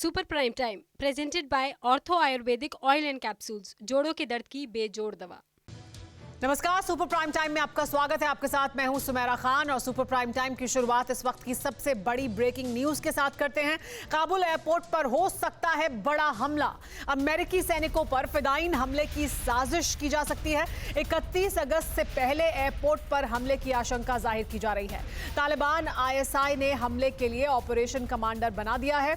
Super prime time presented by ortho Ayurvedic oil and capsules, जोड़ों के दर्द की बेजोड़ दवा। नमस्कार, सुपर प्राइम टाइम में आपका स्वागत है। आपके साथ मैं हूं सुमेरा खान और सुपर प्राइम टाइम की शुरुआत इस वक्त की सबसे बड़ी ब्रेकिंग न्यूज के साथ करते हैं। काबुल एयरपोर्ट पर हो सकता है बड़ा हमला। अमेरिकी सैनिकों पर फिदायीन हमले की साजिश की जा सकती है। 31 अगस्त से पहले एयरपोर्ट पर हमले की आशंका जाहिर की जा रही है। तालिबान आईएसआई ने हमले के लिए ऑपरेशन कमांडर बना दिया है।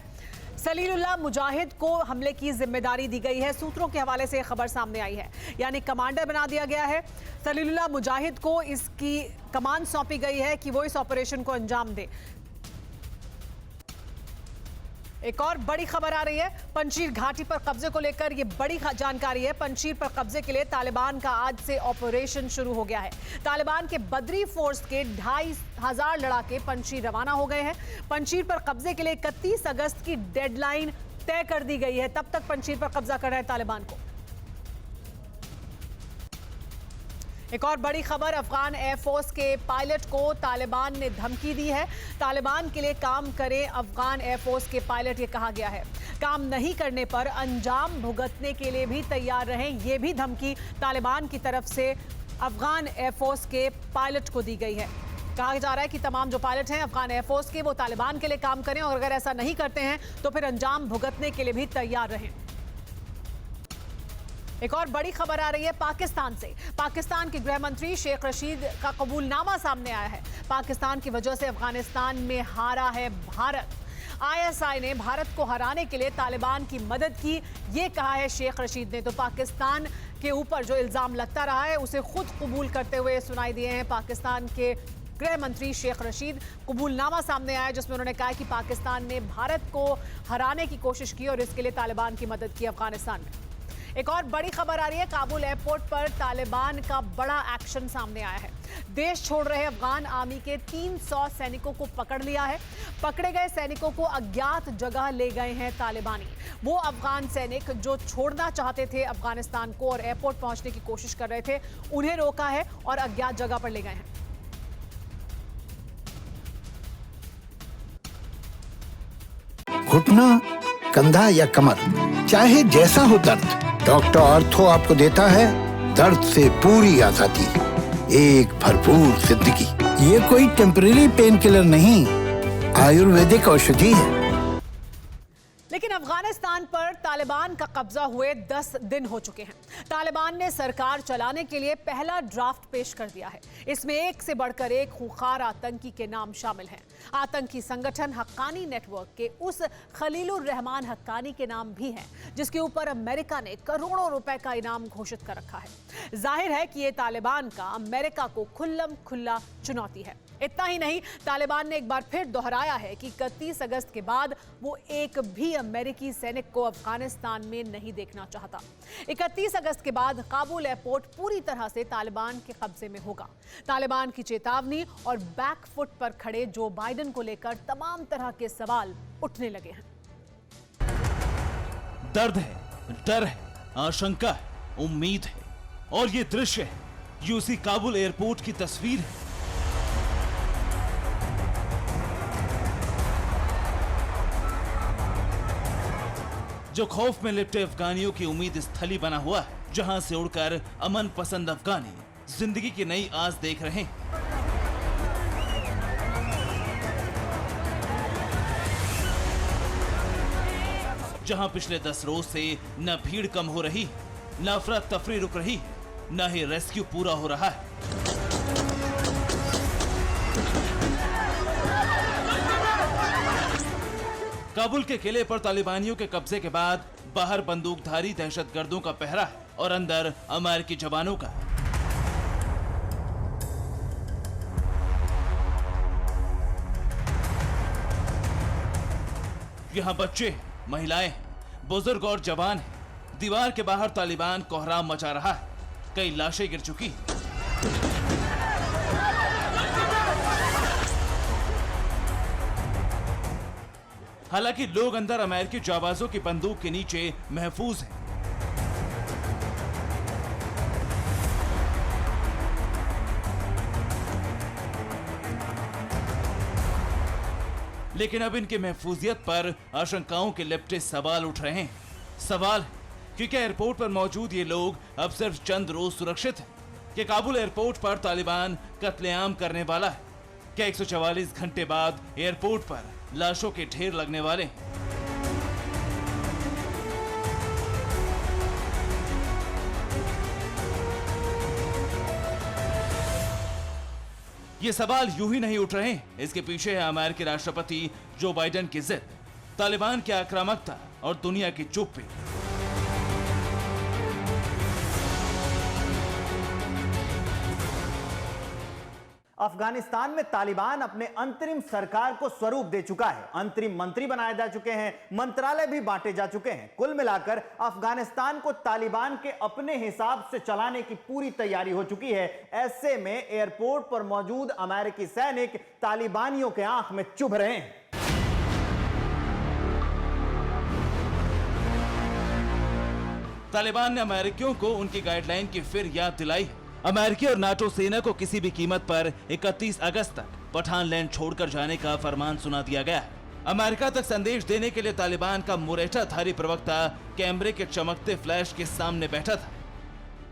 सलीलुल्लाह मुजाहिद को हमले की जिम्मेदारी दी गई है। सूत्रों के हवाले से खबर सामने आई है, यानी कमांडर बना दिया गया है। सलीलुल्लाह मुजाहिद को इसकी कमान सौंपी गई है कि वो इस ऑपरेशन को अंजाम दे। एक और बड़ी खबर आ रही है पंजशीर घाटी पर कब्जे को लेकर। ये बड़ी जानकारी है। पंजशीर पर कब्जे के लिए तालिबान का आज से ऑपरेशन शुरू हो गया है। तालिबान के बदरी फोर्स के 2500 लड़ाके पंजशीर रवाना हो गए हैं। पंजशीर पर कब्जे के लिए 31 अगस्त की डेडलाइन तय कर दी गई है। तब तक पंजशीर पर कब्जा कर रहे हैं तालिबान को। एक और बड़ी खबर, अफगान एयरफोर्स के पायलट को तालिबान ने धमकी दी है। तालिबान के लिए काम करें अफगान एयरफोर्स के पायलट, ये कहा गया है। काम नहीं करने पर अंजाम भुगतने के लिए भी तैयार रहें, ये भी धमकी तालिबान की तरफ से अफगान एयरफोर्स के पायलट को दी गई है। कहा जा रहा है कि तमाम जो पायलट हैं अफगान एयरफोर्स के, वो तालिबान के लिए काम करें और अगर ऐसा नहीं करते हैं तो फिर अंजाम भुगतने के लिए भी तैयार रहें। एक और बड़ी खबर आ रही है पाकिस्तान से। पाकिस्तान के गृह मंत्री शेख रशीद का कबूलनामा सामने आया है। पाकिस्तान की वजह से अफगानिस्तान में हारा है भारत। आईएसआई ने भारत को हराने के लिए तालिबान की मदद की, ये कहा है शेख रशीद ने। तो पाकिस्तान के ऊपर जो इल्जाम लगता रहा है उसे खुद कबूल करते हुए सुनाई दिए हैं पाकिस्तान के गृह मंत्री शेख रशीद। कबूलनामा सामने आया जिसमें उन्होंने कहा कि पाकिस्तान ने भारत को हराने की कोशिश की और इसके लिए तालिबान की मदद की अफगानिस्तान में। एक और बड़ी खबर आ रही है, काबुल एयरपोर्ट पर तालिबान का बड़ा एक्शन सामने आया है। देश छोड़ रहे अफगान आर्मी के 300 सैनिकों को पकड़ लिया है। पकड़े गए सैनिकों को अज्ञात जगह ले गए हैं तालिबानी। वो अफगान सैनिक जो छोड़ना चाहते थे अफगानिस्तान को और एयरपोर्ट पहुंचने की कोशिश कर रहे थे, उन्हें रोका है और अज्ञात जगह पर ले गए हैं। घुटना, कंधा या कमर, चाहे जैसा हो दर्द, डॉक्टर ऑर्थो आपको देता है दर्द से पूरी आजादी, एक भरपूर जिंदगी। ये कोई टेम्परेरी पेन किलर नहीं, आयुर्वेदिक औषधि है। लेकिन अफगानिस्तान पर तालिबान का कब्जा हुए 10 दिन हो चुके हैं। तालिबान ने सरकार चलाने के लिए पहला ड्राफ्ट पेश कर दिया है। इसमें एक से बढ़कर एक खूंखार आतंकी के नाम शामिल हैं। आतंकी संगठन हक्कानी नेटवर्क के उस खलीलुर रहमान हक्कानी के नाम भी हैं, जिसके ऊपर अमेरिका ने करोड़ों रुपए का इनाम घोषित कर रखा है। जाहिर है कि ये तालिबान का अमेरिका को खुल्लम खुल्ला चुनौती है। इतना ही नहीं, तालिबान ने एक बार फिर दोहराया है कि 31 अगस्त के बाद वो एक भी अमेरिकी सैनिक को अफगानिस्तान में नहीं देखना चाहता। 31 अगस्त के बाद काबुल एयरपोर्ट पूरी तरह से तालिबान के कब्जे में होगा। तालिबान की चेतावनी और बैकफुट पर खड़े जो बाइडेन को लेकर तमाम तरह के सवाल उठने लगे हैं। दर्द है, डर है, आशंका है, उम्मीद है और ये दृश्य है यूसी काबुल एयरपोर्ट की तस्वीर है। जो खौफ में लिपटे अफगानियों की उम्मीद स्थली बना हुआ है, जहां से उड़कर अमन पसंद अफगानी जिंदगी की नई आस देख रहे हैं। जहां पिछले 10 रोज से न भीड़ कम हो रही, न अफरा तफरी रुक रही, न ही रेस्क्यू पूरा हो रहा है। काबुल के किले पर तालिबानियों के कब्जे के बाद बाहर बंदूकधारी दहशतगर्दों का पहरा है और अंदर अमेरिकी जवानों का। यहाँ बच्चे, महिलाएं, बुजुर्ग और जवान हैं। दीवार के बाहर तालिबान कोहराम मचा रहा है। कई लाशें गिर चुकी। हालांकि लोग अंदर अमेरिकी जाबाजों की बंदूक के नीचे महफूज हैं। लेकिन अब इनकी महफूजियत पर आशंकाओं के लिपटे सवाल उठ रहे हैं। सवाल है कि क्या एयरपोर्ट पर मौजूद ये लोग अब सिर्फ चंद रोज सुरक्षित हैं? कि काबुल एयरपोर्ट पर तालिबान कत्लेआम करने वाला है? क्या 144 घंटे बाद एयरपोर्ट पर लाशों के ढेर लगने वाले हैं? ये सवाल यूं ही नहीं उठ रहे हैं। इसके पीछे है अमेरिकी राष्ट्रपति जो बाइडेन की जिद, तालिबान की आक्रामकता और दुनिया की चुप्पी। अफगानिस्तान में तालिबान अपने अंतरिम सरकार को स्वरूप दे चुका है। अंतरिम मंत्री बनाए जा चुके हैं, मंत्रालय भी बांटे जा चुके हैं। कुल मिलाकर अफगानिस्तान को तालिबान के अपने हिसाब से चलाने की पूरी तैयारी हो चुकी है। ऐसे में एयरपोर्ट पर मौजूद अमेरिकी सैनिक तालिबानियों के आंख में चुभ रहे हैं। तालिबान ने अमेरिकियों को उनकी गाइडलाइन की फिर याद दिलाई है। अमेरिकी और नाटो सेना को किसी भी कीमत पर 31 अगस्त तक पठान लैंड छोड़कर जाने का फरमान सुना दिया गया है। अमेरिका तक संदेश देने के लिए तालिबान का मुरेठाधारी प्रवक्ता कैमरे के चमकते फ्लैश के सामने बैठा था।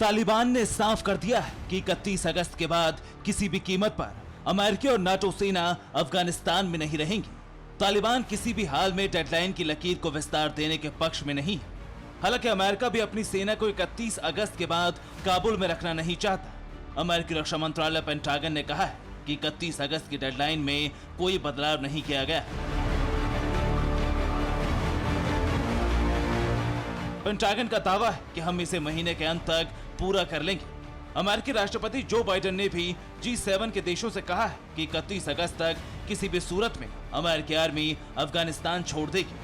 तालिबान ने साफ कर दिया है कि 31 अगस्त के बाद किसी भी कीमत पर अमेरिकी और नाटो सेना अफगानिस्तान में नहीं रहेंगी। तालिबान किसी भी हाल में डेडलाइन की लकीर को विस्तार देने के पक्ष में नहीं है। हालांकि अमेरिका भी अपनी सेना को 31 अगस्त के बाद काबुल में रखना नहीं चाहता। अमेरिकी रक्षा मंत्रालय पेंटागन ने कहा है कि 31 अगस्त की डेडलाइन में कोई बदलाव नहीं किया गया। पेंटागन का दावा है कि हम इसे महीने के अंत तक पूरा कर लेंगे। अमेरिकी राष्ट्रपति जो बाइडेन ने भी G7 के देशों से कहा है कि 31 अगस्त तक किसी भी सूरत में अमेरिकी आर्मी अफगानिस्तान छोड़ देगी।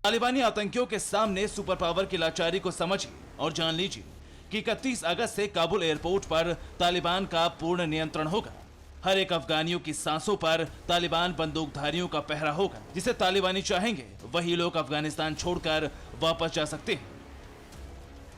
तालिबानी आतंकियों के सामने सुपर पावर की लाचारी को समझिए और जान लीजिए कि 31 अगस्त से काबुल एयरपोर्ट पर तालिबान का पूर्ण नियंत्रण होगा। हर एक अफगानियों की सांसों पर तालिबान बंदूकधारियों का पहरा होगा। जिसे तालिबानी चाहेंगे वही लोग अफगानिस्तान छोड़कर वापस जा सकते हैं।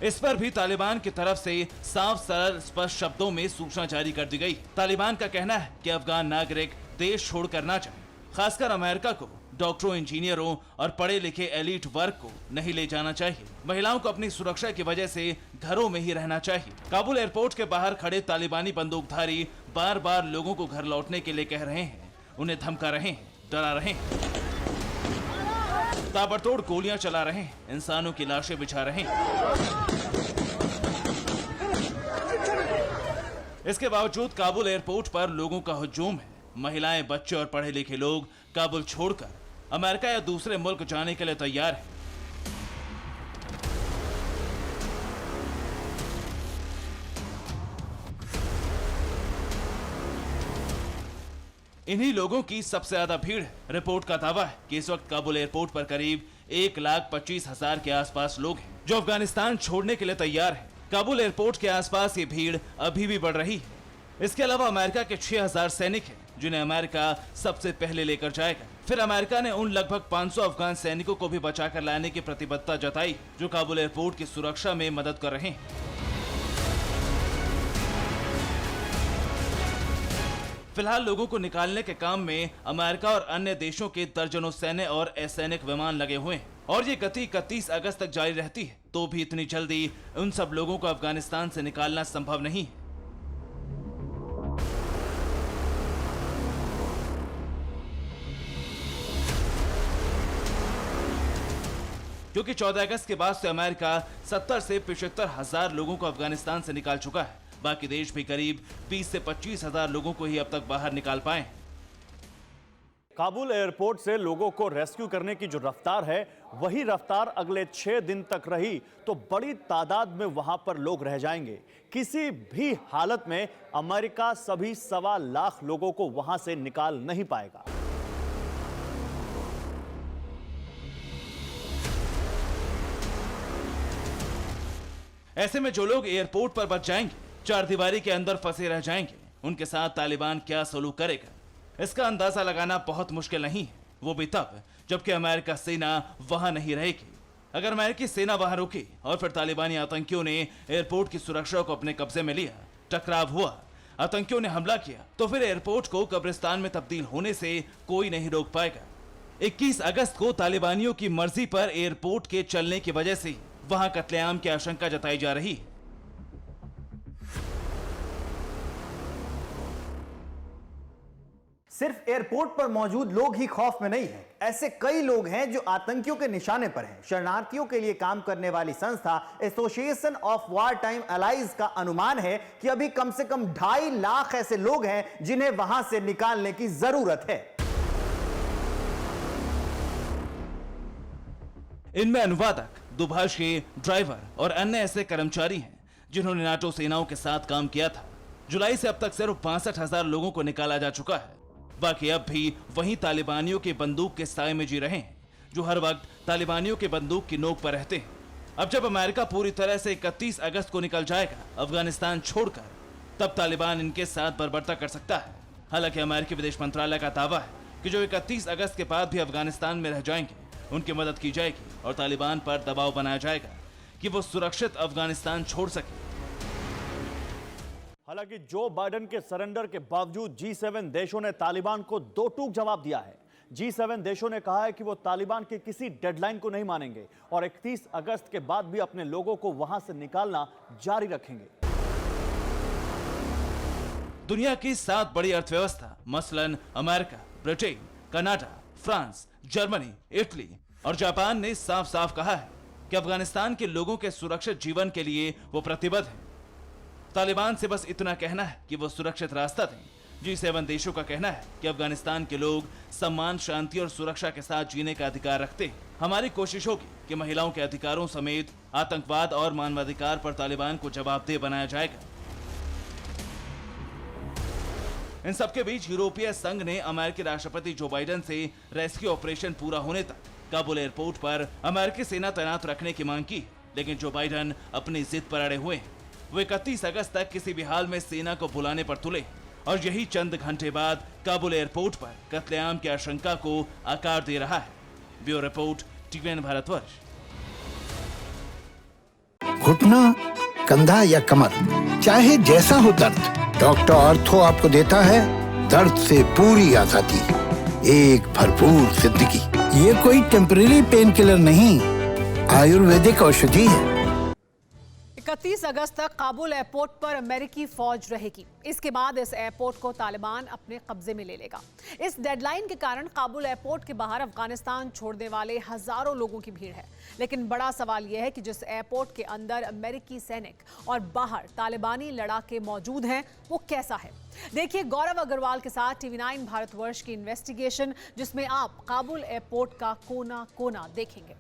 इस पर भी तालिबान की तरफ से साफ सरल स्पष्ट शब्दों में सूचना जारी कर दी गई। तालिबान का कहना है कि अफगान नागरिक देश छोड़कर ना जाए। खासकर अमेरिका को डॉक्टरों, इंजीनियरों और पढ़े लिखे एलीट वर्ग को नहीं ले जाना चाहिए। महिलाओं को अपनी सुरक्षा की वजह से घरों में ही रहना चाहिए। काबुल एयरपोर्ट के बाहर खड़े तालिबानी बंदूकधारी बार बार लोगों को घर लौटने के लिए कह रहे हैं, उन्हें धमका रहे हैं, डरा रहे हैं, ताबड़तोड़ गोलियां चला रहे हैं, इंसानों की लाशें बिछा रहे हैं। इसके बावजूद काबुल एयरपोर्ट पर लोगों का हुजूम है। महिलाएं, बच्चे और पढ़े लिखे लोग काबुल छोड़कर अमेरिका या दूसरे मुल्क जाने के लिए तैयार हैं। इन्हीं लोगों की सबसे ज्यादा भीड़ है। रिपोर्ट का दावा है कि इस वक्त काबुल एयरपोर्ट पर करीब 1,25,000 के आसपास लोग हैं जो अफगानिस्तान छोड़ने के लिए तैयार हैं। काबुल एयरपोर्ट के आसपास ये भीड़ अभी भी बढ़ रही है। इसके अलावा अमेरिका के 6,000 सैनिक हैं जिन्हें अमेरिका सबसे पहले लेकर जाएगा। फिर अमेरिका ने उन लगभग 500 अफगान सैनिकों को भी बचाकर लाने की प्रतिबद्धता जताई जो काबुल एयरपोर्ट की सुरक्षा में मदद कर रहे हैं। फिलहाल लोगों को निकालने के काम में अमेरिका और अन्य देशों के दर्जनों सैन्य और असैनिक विमान लगे हुए हैं और ये गति 31 अगस्त तक जारी रहती है। तो भी इतनी जल्दी उन सब लोगों को अफगानिस्तान से निकालना संभव नहीं है। क्योंकि 14 अगस्त के बाद से अमेरिका 70 से 75,000 लोगों को अफगानिस्तान से निकाल चुका है। बाकी देश भी करीब 20 से 25 हजार लोगों को ही अब तक बाहर निकाल पाए हैं। काबुल एयरपोर्ट से लोगों को रेस्क्यू करने की जो रफ्तार है वही रफ्तार अगले 6 दिन तक रही तो बड़ी तादाद में वहां पर लोग रह जाएंगे। किसी भी हालत में अमेरिका सभी 1.25 लाख लोगों को वहां से निकाल नहीं पाएगा। ऐसे में जो लोग एयरपोर्ट पर बच जाएंगे, चार दीवारी के अंदर फंसे रह जाएंगे, उनके साथ तालिबान क्या सलूक करेगा, इसका अंदाजा लगाना बहुत मुश्किल नहीं है। वो भी तब जबकि अमेरिका सेना वहां नहीं रहेगी। अगर अमेरिकी सेना वहां रुकी और फिर तालिबानी आतंकियों ने एयरपोर्ट की सुरक्षा को अपने कब्जे में लिया, टकराव हुआ, आतंकियों ने हमला किया, तो फिर एयरपोर्ट को कब्रिस्तान में तब्दील होने से कोई नहीं रोक पाएगा। 21 अगस्त को तालिबानियों की मर्जी पर एयरपोर्ट के चलने की वजह से वहां कत्लेआम की आशंका जताई जा रही है। सिर्फ एयरपोर्ट पर मौजूद लोग ही खौफ में नहीं हैं। ऐसे कई लोग हैं जो आतंकियों के निशाने पर हैं। शरणार्थियों के लिए काम करने वाली संस्था association of war time allies का अनुमान है कि अभी कम से कम 2.5 लाख ऐसे लोग हैं जिन्हें वहां से निकालने की जरूरत है। इनमें अनुवादक, दुभाषी, ड्राइवर और अन्य ऐसे कर्मचारी हैं जिन्होंने नाटो सेनाओं के साथ काम किया था। जुलाई से अब तक सिर्फ 62,000 लोगों को निकाला जा चुका है। बाकी अब भी वहीं तालिबानियों के बंदूक के साए में जी रहे हैं, जो हर वक्त तालिबानियों के बंदूक की नोक पर रहते हैं। अब जब अमेरिका पूरी तरह से 31 अगस्त को निकल जाएगा अफगानिस्तान छोड़कर, तब तालिबान इनके साथ बर्बरता कर सकता है। हालांकि अमेरिकी विदेश मंत्रालय का दावा है कि जो 31 अगस्त के बाद भी अफगानिस्तान में रह जाएंगे, उनकी मदद की जाएगी और तालिबान पर दबाव बनाया जाएगा कि वो सुरक्षित अफगानिस्तान छोड़ सके। हालांकि जो बाइडेन के सरेंडर के बावजूद G7 देशों ने तालिबान को दो टूक जवाब दिया है। G7 देशों ने कहा है कि वो तालिबान की किसी डेडलाइन को नहीं मानेंगे और 31 अगस्त के बाद भी अपने लोगों को वहां से निकालना जारी रखेंगे। दुनिया की 7 बड़ी अर्थव्यवस्था मसलन America, Britain, Canada, France, Germany, Italy और जापान ने साफ साफ कहा है कि अफगानिस्तान के लोगों के सुरक्षित जीवन के लिए वो प्रतिबद्ध है। तालिबान से बस इतना कहना है कि वो सुरक्षित रास्ता दें। G7 देशों का कहना है कि अफगानिस्तान के लोग सम्मान, शांति और सुरक्षा के साथ जीने का अधिकार रखते हैं। हमारी कोशिश होगी कि महिलाओं के अधिकारों समेत आतंकवाद और मानवाधिकार पर तालिबान को जवाबदेह बनाया जाएगा। इन सबके बीच यूरोपीय संघ ने अमेरिकी राष्ट्रपति जो बाइडेन से रेस्क्यू ऑपरेशन पूरा होने तक काबुल एयरपोर्ट पर अमेरिकी सेना तैनात रखने की मांग की, लेकिन जो बाइडेन अपनी जिद पर अड़े हुए हैं। वो 31 अगस्त तक किसी भी हाल में सेना को बुलाने पर तुले और यही चंद घंटे बाद काबुल एयरपोर्ट पर कत्लेआम की आशंका को आकार दे रहा है। Bureau report, TVN Bharatvarsh. घुटना, कंधा या कमर, चाहे जैसा हो दर्द, डॉक्टर ऑर्थो आपको देता है दर्द से पूरी आजादी, एक भरपूर जिंदगी। ये कोई टेम्परेरी पेन किलर नहीं, आयुर्वेदिक औषधि है। 31 अगस्त तक काबुल एयरपोर्ट पर अमेरिकी फौज रहेगी। इसके बाद इस एयरपोर्ट को तालिबान अपने कब्जे में ले लेगा। इस डेडलाइन के कारण काबुल एयरपोर्ट के बाहर अफगानिस्तान छोड़ने वाले हजारों लोगों की भीड़ है। लेकिन बड़ा सवाल यह है कि जिस एयरपोर्ट के अंदर अमेरिकी सैनिक और बाहर तालिबानी लड़ाके मौजूद हैं, वो कैसा है। देखिए गौरव अग्रवाल के साथ TV9 भारतवर्ष की इन्वेस्टिगेशन, जिसमें आप काबुल एयरपोर्ट का कोना कोना देखेंगे।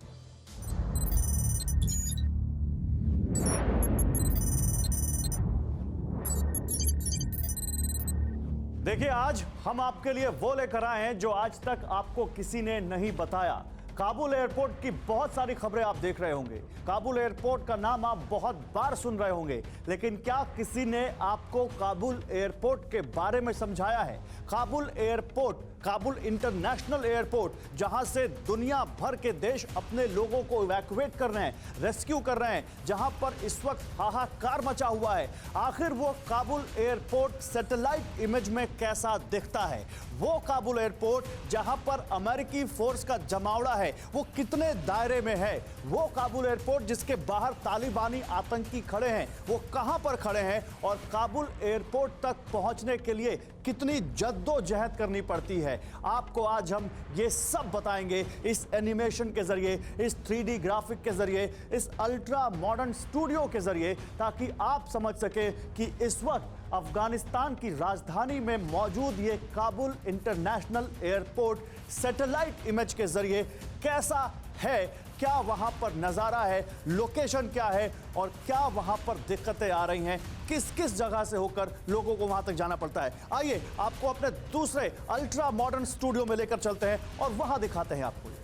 देखिए आज हम आपके लिए वो लेकर आए हैं जो आज तक आपको किसी ने नहीं बताया। काबुल एयरपोर्ट की बहुत सारी खबरें आप देख रहे होंगे, काबुल एयरपोर्ट का नाम आप बहुत बार सुन रहे होंगे, लेकिन क्या किसी ने आपको काबुल एयरपोर्ट के बारे में समझाया है? Kabul airport, Kabul international airport, जहां से दुनिया भर के देश अपने लोगों को इवैक्यूएट कर रहे हैं, रेस्क्यू कर रहे हैं, जहां पर इस वक्त हाहाकार मचा हुआ है। आखिर वो काबुल एयरपोर्ट सैटेलाइट इमेज में कैसा दिखता है? वो काबुल एयरपोर्ट जहां पर अमेरिकी फोर्स का जमावड़ा है, है, वो कितने दायरे में है। वो काबुल एयरपोर्ट जिसके बाहर तालिबानी आतंकी खड़े हैं, वो कहां पर खड़े हैं और काबुल एयरपोर्ट तक पहुंचने के लिए कितनी जद्दोजहद करनी पड़ती है, आपको आज हम ये सब बताएंगे इस एनिमेशन के जरिए, इस 3D ग्राफिक के जरिए, इस अल्ट्रा मॉडर्न स्टूडियो के जरिए, ताकि आप समझ सके कि इस वक्त अफगानिस्तान की राजधानी में मौजूद ये Kabul international airport satellite image के जरिए कैसा है, क्या वहां पर नज़ारा है, लोकेशन क्या है और क्या वहां पर दिक्कतें आ रही हैं, किस किस जगह से होकर लोगों को वहां तक जाना पड़ता है। आइए आपको अपने दूसरे अल्ट्रा मॉडर्न स्टूडियो में लेकर चलते हैं और वहां दिखाते हैं आपको।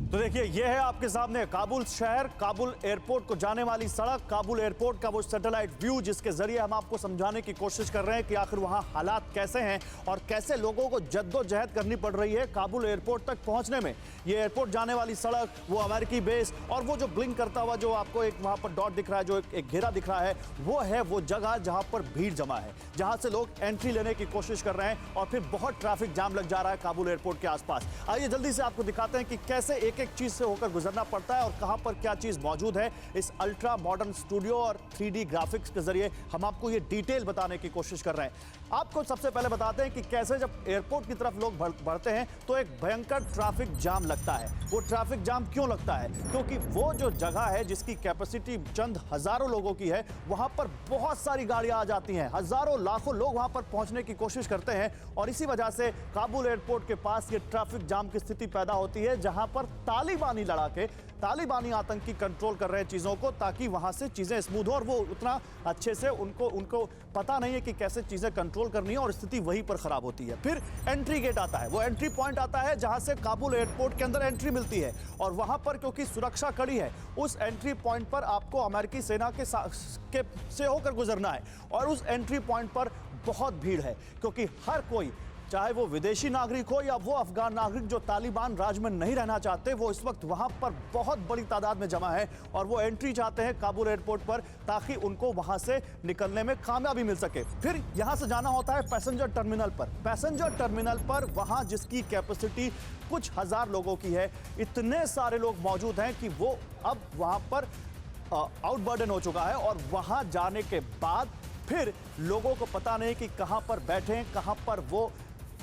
तो देखिए, यह है आपके सामने काबुल शहर, काबुल एयरपोर्ट को जाने वाली सड़क, काबुल एयरपोर्ट का वो सैटेलाइट व्यू जिसके जरिए हम आपको समझाने की कोशिश कर रहे हैं कि आखिर वहां हालात कैसे हैं और कैसे लोगों को जद्दोजहद करनी पड़ रही है काबुल एयरपोर्ट तक पहुंचने में। ये एयरपोर्ट जाने वाली सड़क, वो अमेरिकी बेस और वो जो ब्लिंक करता हुआ जो आपको एक वहां पर डॉट दिख रहा है, जो एक घेरा दिख रहा है, वो है वो जगह जहां पर भीड़ जमा है, जहां से लोग एंट्री लेने की कोशिश कर रहे हैं और फिर बहुत ट्रैफिक जाम लग जा रहा है काबुल एयरपोर्ट के आसपास। आइए जल्दी से आपको दिखाते हैं कि कैसे एक एक चीज से होकर गुजरना पड़ता है और कहां पर क्या चीज मौजूद है। इस अल्ट्रा मॉडर्न स्टूडियो और 3D ग्राफिक्स के जरिए हम आपको ये डिटेल बताने की कोशिश कर रहे हैं। आपको सबसे पहले बताते हैं कि कैसे जब एयरपोर्ट की तरफ लोग बढ़ते हैं तो एक भयंकर ट्रैफिक जाम लगता है। वो ट्रैफिक जाम क्यों लगता है? क्योंकि वो जो जगह है जिसकी कैपेसिटी चंद हजारों लोगों की है, वहां पर बहुत सारी गाड़ियां आ जाती हैं, हजारों लाखों लोग वहां पर पहुंचने की कोशिश करते हैं और इसी वजह से काबुल एयरपोर्ट के पास ये ट्रैफिक जाम की स्थिति पैदा होती है, जहां पर तालिबानी लड़ाके, तालिबानी आतंकी कंट्रोल कर रहे हैं चीजों को, ताकि वहां से चीजें स्मूथ हो और वो उतना अच्छे से उनको पता नहीं है कि कैसे चीजें कंट्रोल करनी है और स्थिति वहीं पर खराब होती है। फिर एंट्री गेट आता है, वो एंट्री पॉइंट आता है जहां से काबुल एयरपोर्ट के अंदर एंट्री मिलती है और वहां पर क्योंकि सुरक्षा कड़ी है, उस एंट्री पॉइंट पर आपको अमेरिकी सेना से होकर गुजरना है और उस एंट्री पॉइंट पर बहुत भीड़ है, क्योंकि हर कोई, चाहे वो विदेशी नागरिक हो या वो अफगान नागरिक जो तालिबान राज में नहीं रहना चाहते, वो इस वक्त वहां पर बहुत बड़ी तादाद में जमा है और वो एंट्री चाहते हैं काबुल एयरपोर्ट पर ताकि उनको वहां से निकलने में कामयाबी मिल सके। फिर यहां से जाना होता है पैसेंजर टर्मिनल पर। पैसेंजर टर्मिनल पर वहां जिसकी कैपेसिटी कुछ हजार लोगों की है, इतने सारे लोग मौजूद हैं कि वो अब वहां पर आउटबर्डन हो चुका है और वहां जाने के बाद फिर लोगों को पता नहीं कि कहां पर बैठें, कहां पर वो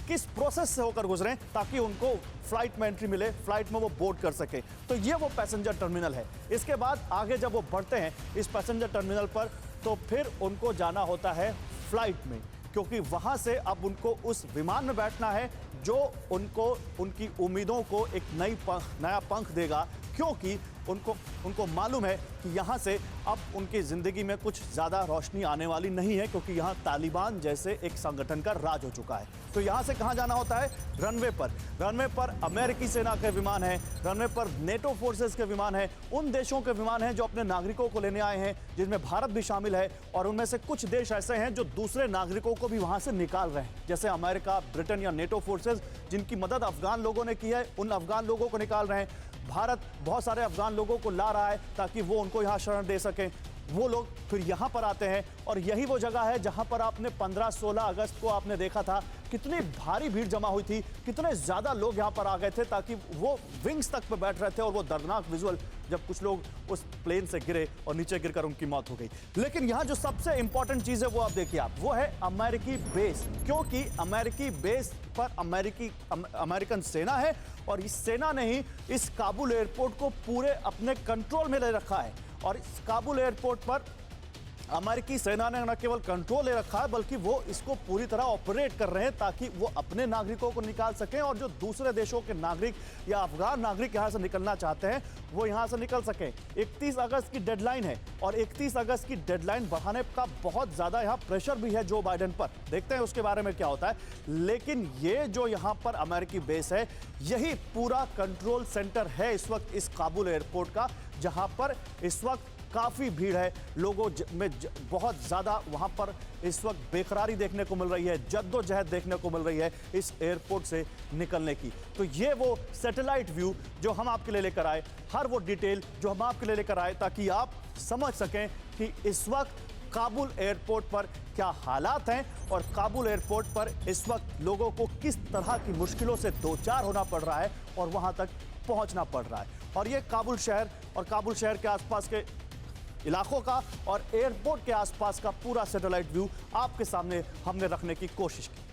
किस प्रोसेस से होकर गुजरें ताकि उनको फ्लाइट में एंट्री मिले, फ्लाइट में वो बोर्ड कर सके। तो ये वो पैसेंजर टर्मिनल है। इसके बाद आगे जब वो बढ़ते हैं इस पैसेंजर टर्मिनल पर, तो फिर उनको जाना होता है फ्लाइट में, क्योंकि वहां से अब उनको उस विमान में बैठना है जो उनको उनकी उम्मीदों को एक नया पंख देगा, क्योंकि उनको मालूम है कि यहाँ से अब उनकी ज़िंदगी में कुछ ज़्यादा रोशनी आने वाली नहीं है, क्योंकि यहाँ तालिबान जैसे एक संगठन का राज हो चुका है। तो यहाँ से कहाँ जाना होता है? रनवे पर। रनवे पर अमेरिकी सेना के विमान हैं, रनवे पर नेटो फोर्सेस के विमान हैं, उन देशों के विमान हैं जो अपने नागरिकों को लेने आए हैं, जिनमें भारत भी शामिल है और उनमें से कुछ देश ऐसे हैं जो दूसरे नागरिकों को भी वहाँ से निकाल रहे हैं, जैसे अमेरिका, ब्रिटेन या नेटो फोर्सेस, जिनकी मदद अफगान लोगों ने की है, उन अफगान लोगों को निकाल रहे हैं। भारत बहुत सारे अफगान लोगों को ला रहा है ताकि वो उनको यहाँ शरण दे सकें। वो लोग फिर यहाँ पर आते हैं और यही वो जगह है जहाँ पर आपने 15-16 अगस्त को आपने देखा था कितनी भारी भीड़ जमा हुई थी, कितने ज़्यादा लोग यहाँ पर आ गए थे ताकि वो विंग्स तक पे बैठ रहे थे और वो दर्दनाक विजुअल जब कुछ लोग उस प्लेन से गिरे और नीचे गिरकर उनकी मौत हो गई। लेकिन यहाँ जो सबसे इंपॉर्टेंट चीज़ है वो आप देखिए, आप वो है अमेरिकी बेस, क्योंकि अमेरिकी बेस पर अमेरिकन सेना है और इस सेना ने ही इस काबुल एयरपोर्ट को पूरे अपने कंट्रोल में ले रखा है और इस काबुल एयरपोर्ट पर अमेरिकी सेना ने न केवल कंट्रोल ले रखा है बल्कि वो इसको पूरी तरह ऑपरेट कर रहे हैं ताकि वो अपने नागरिकों को निकाल सकें और जो दूसरे देशों के नागरिक या अफगान नागरिक यहाँ से निकलना चाहते हैं वो यहाँ से निकल सकें। 31 अगस्त की डेडलाइन है और 31 अगस्त की डेडलाइन बढ़ाने का बहुत ज़्यादा यहाँ प्रेशर भी है जो बाइडेन पर। देखते हैं उसके बारे में क्या होता है। लेकिन ये जो यहाँ पर अमेरिकी बेस है, यही पूरा कंट्रोल सेंटर है इस वक्त इस काबुल एयरपोर्ट का, जहाँ पर इस वक्त काफ़ी भीड़ है, लोगों में बहुत ज़्यादा वहाँ पर इस वक्त बेकरारी देखने को मिल रही है, जद्दोजहद देखने को मिल रही है इस एयरपोर्ट से निकलने की। तो ये वो सैटेलाइट व्यू जो हम आपके लिए लेकर आए, हर वो डिटेल जो हम आपके लिए लेकर आए ताकि आप समझ सकें कि इस वक्त काबुल एयरपोर्ट पर क्या हालात हैं और काबुल एयरपोर्ट पर इस वक्त लोगों को किस तरह की मुश्किलों से दो चार होना पड़ रहा है और वहां तक पहुंचना पड़ रहा है। और ये काबुल शहर और काबुल शहर के आसपास के इलाकों का और एयरपोर्ट के आसपास का पूरा सैटेलाइट व्यू आपके सामने हमने रखने की कोशिश की।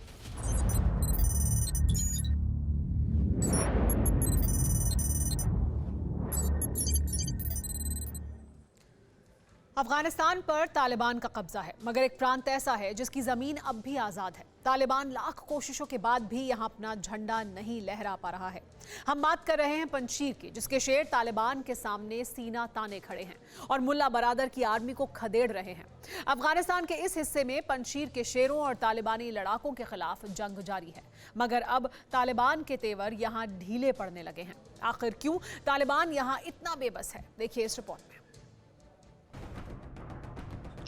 अफगानिस्तान पर तालिबान का कब्जा है, मगर एक प्रांत ऐसा है जिसकी जमीन अब भी आजाद है। तालिबान लाख कोशिशों के बाद भी यहां अपना झंडा नहीं लहरा पा रहा है। हम बात कर रहे हैं पंजशीर की, जिसके शेर तालिबान के सामने सीना ताने खड़े हैं और मुल्ला बरादर की आर्मी को खदेड़ रहे हैं। अफगानिस्तान के इस हिस्से में पंजशीर के शेरों और तालिबानी लड़ाकों के खिलाफ जंग जारी है, मगर अब तालिबान के तेवर यहां ढीले पड़ने लगे हैं। आखिर क्यों तालिबान यहां इतना बेबस है, देखिए इस रिपोर्ट में।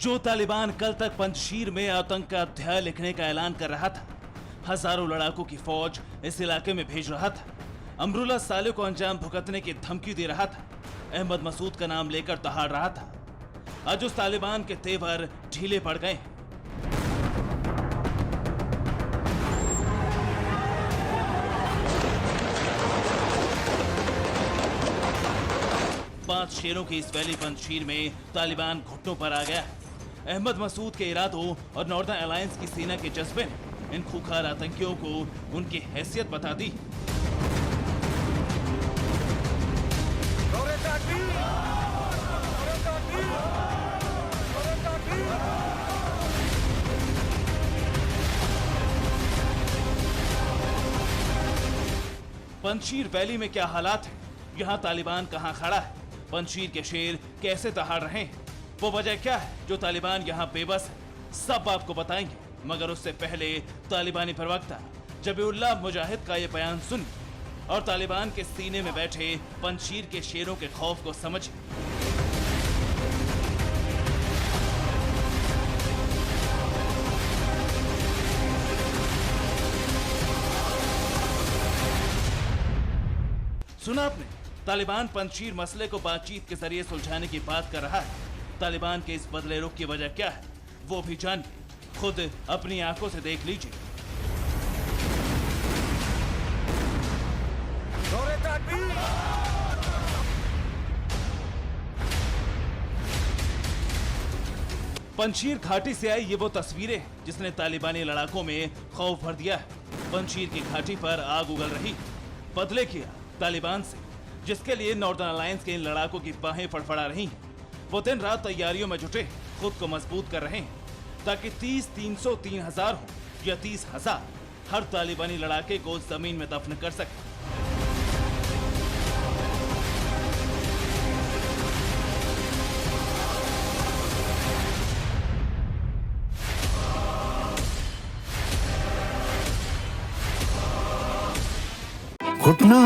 जो तालिबान कल तक पंजशीर में आतंक का अध्याय लिखने का ऐलान कर रहा था, हजारों लड़ाकों की फौज इस इलाके में भेज रहा था, अमरुल्लाह साले को अंजाम भुगतने की धमकी दे रहा था, अहमद मसूद का नाम लेकर दहाड़ रहा था, आज उस तालिबान के तेवर ढीले पड़ गए। 5 शेरों की इस वैली पंजशीर में तालिबान घुटनों पर आ गया है। अहमद मसूद के इरादों और नॉर्दर्न अलायंस की सेना के जज्बे ने इन खूंखार आतंकियों को उनकी हैसियत बता दी। पंजशीर वैली में क्या हालात है, यहाँ तालिबान कहाँ खड़ा है, पंजशीर के शेर कैसे दहाड़ रहे हैं, वो वजह क्या है जो तालिबान यहाँ बेबस है, सब आपको बताएंगे। मगर उससे पहले तालिबानी प्रवक्ता जबीउल्लाह मुजाहिद का ये बयान सुन और तालिबान के सीने में बैठे पंजशीर के शेरों के खौफ को समझिए। सुना आपने, तालिबान पंजशीर मसले को बातचीत के जरिए सुलझाने की बात कर रहा है। तालिबान के इस बदले रुख की वजह क्या है वो भी जानिए, खुद अपनी आंखों से देख लीजिए। पंजशीर घाटी से आई ये वो तस्वीरें हैं जिसने तालिबानी लड़ाकों में खौफ भर दिया है। पंजशीर की घाटी पर आग उगल रही, बदले किया तालिबान से, जिसके लिए नॉर्दर्न अलायंस के इन लड़ाकों की बाहें फड़फड़ा रही हैं। वो दिन रात तैयारियों में जुटे खुद को मजबूत कर रहे हैं ताकि 30, 300, 3000 हो या 30,000 हर तालिबानी लड़ाके को जमीन में दफन कर सके। घुटना,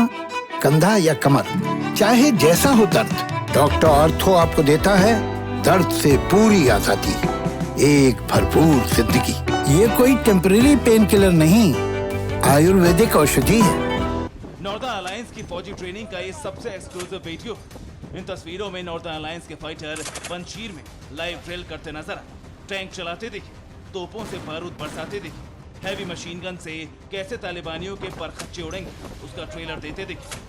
कंधा या कमर, चाहे जैसा हो दर्द, डॉक्टर ऑर्थो आपको देता है दर्द से पूरी आजादी, एक भरपूर जिंदगी। ये कोई टेम्परेरी पेन किलर नहीं, आयुर्वेदिक औषधि है। नॉर्दर्न अलायंस की फौजी ट्रेनिंग का ये सबसे एक्सक्लूसिव वीडियो। इन तस्वीरों में नॉर्दर्न अलायंस के फाइटर पंजशीर में लाइव ड्रिल करते नजर आए, टैंक चलाते दिखे, तोपों से बारूद बरसाते दिखे, हैवी मशीन गन से कैसे तालिबानियों के परखच्चे उड़ेंगे उसका ट्रेलर देते दिखे।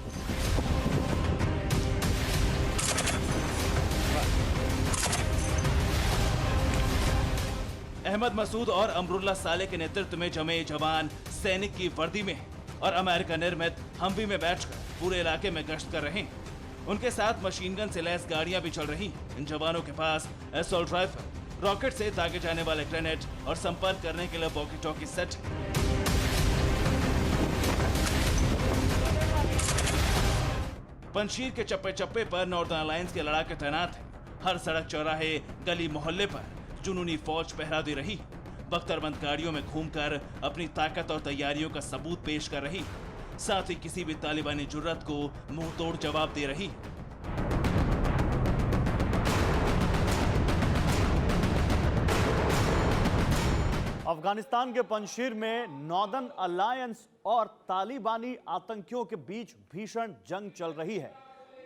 अहमद मसूद और अमरुल्लाह साले के नेतृत्व में जमे जवान सैनिक की वर्दी में और अमेरिका निर्मित हम्वी में बैठकर पूरे इलाके में गश्त कर रहे हैं। उनके साथ मशीन गन से लैस गाड़ियां भी चल रही हैं। इन जवानों के पास असॉल्ट राइफल, रॉकेट से दागे जाने वाले ग्रेनेड और संपर्क करने के लिए वॉकी टॉकी सेट। पंजशीर के चप्पे चप्पे पर नॉर्दर्न अलायंस के लड़ाके तैनात हैं। हर सड़क चौराहे, गली मोहल्ले पर जुनूनी फौज पहरा दे रही, बख्तरबंद गाड़ियों में घूमकर अपनी ताकत और तैयारियों का सबूत पेश कर रही, साथ ही किसी भी तालिबानी जुर्रत को मुंह तोड़ जवाब दे रही। अफगानिस्तान के पंजशीर में नॉर्दर्न अलायंस और तालिबानी आतंकियों के बीच भीषण जंग चल रही है।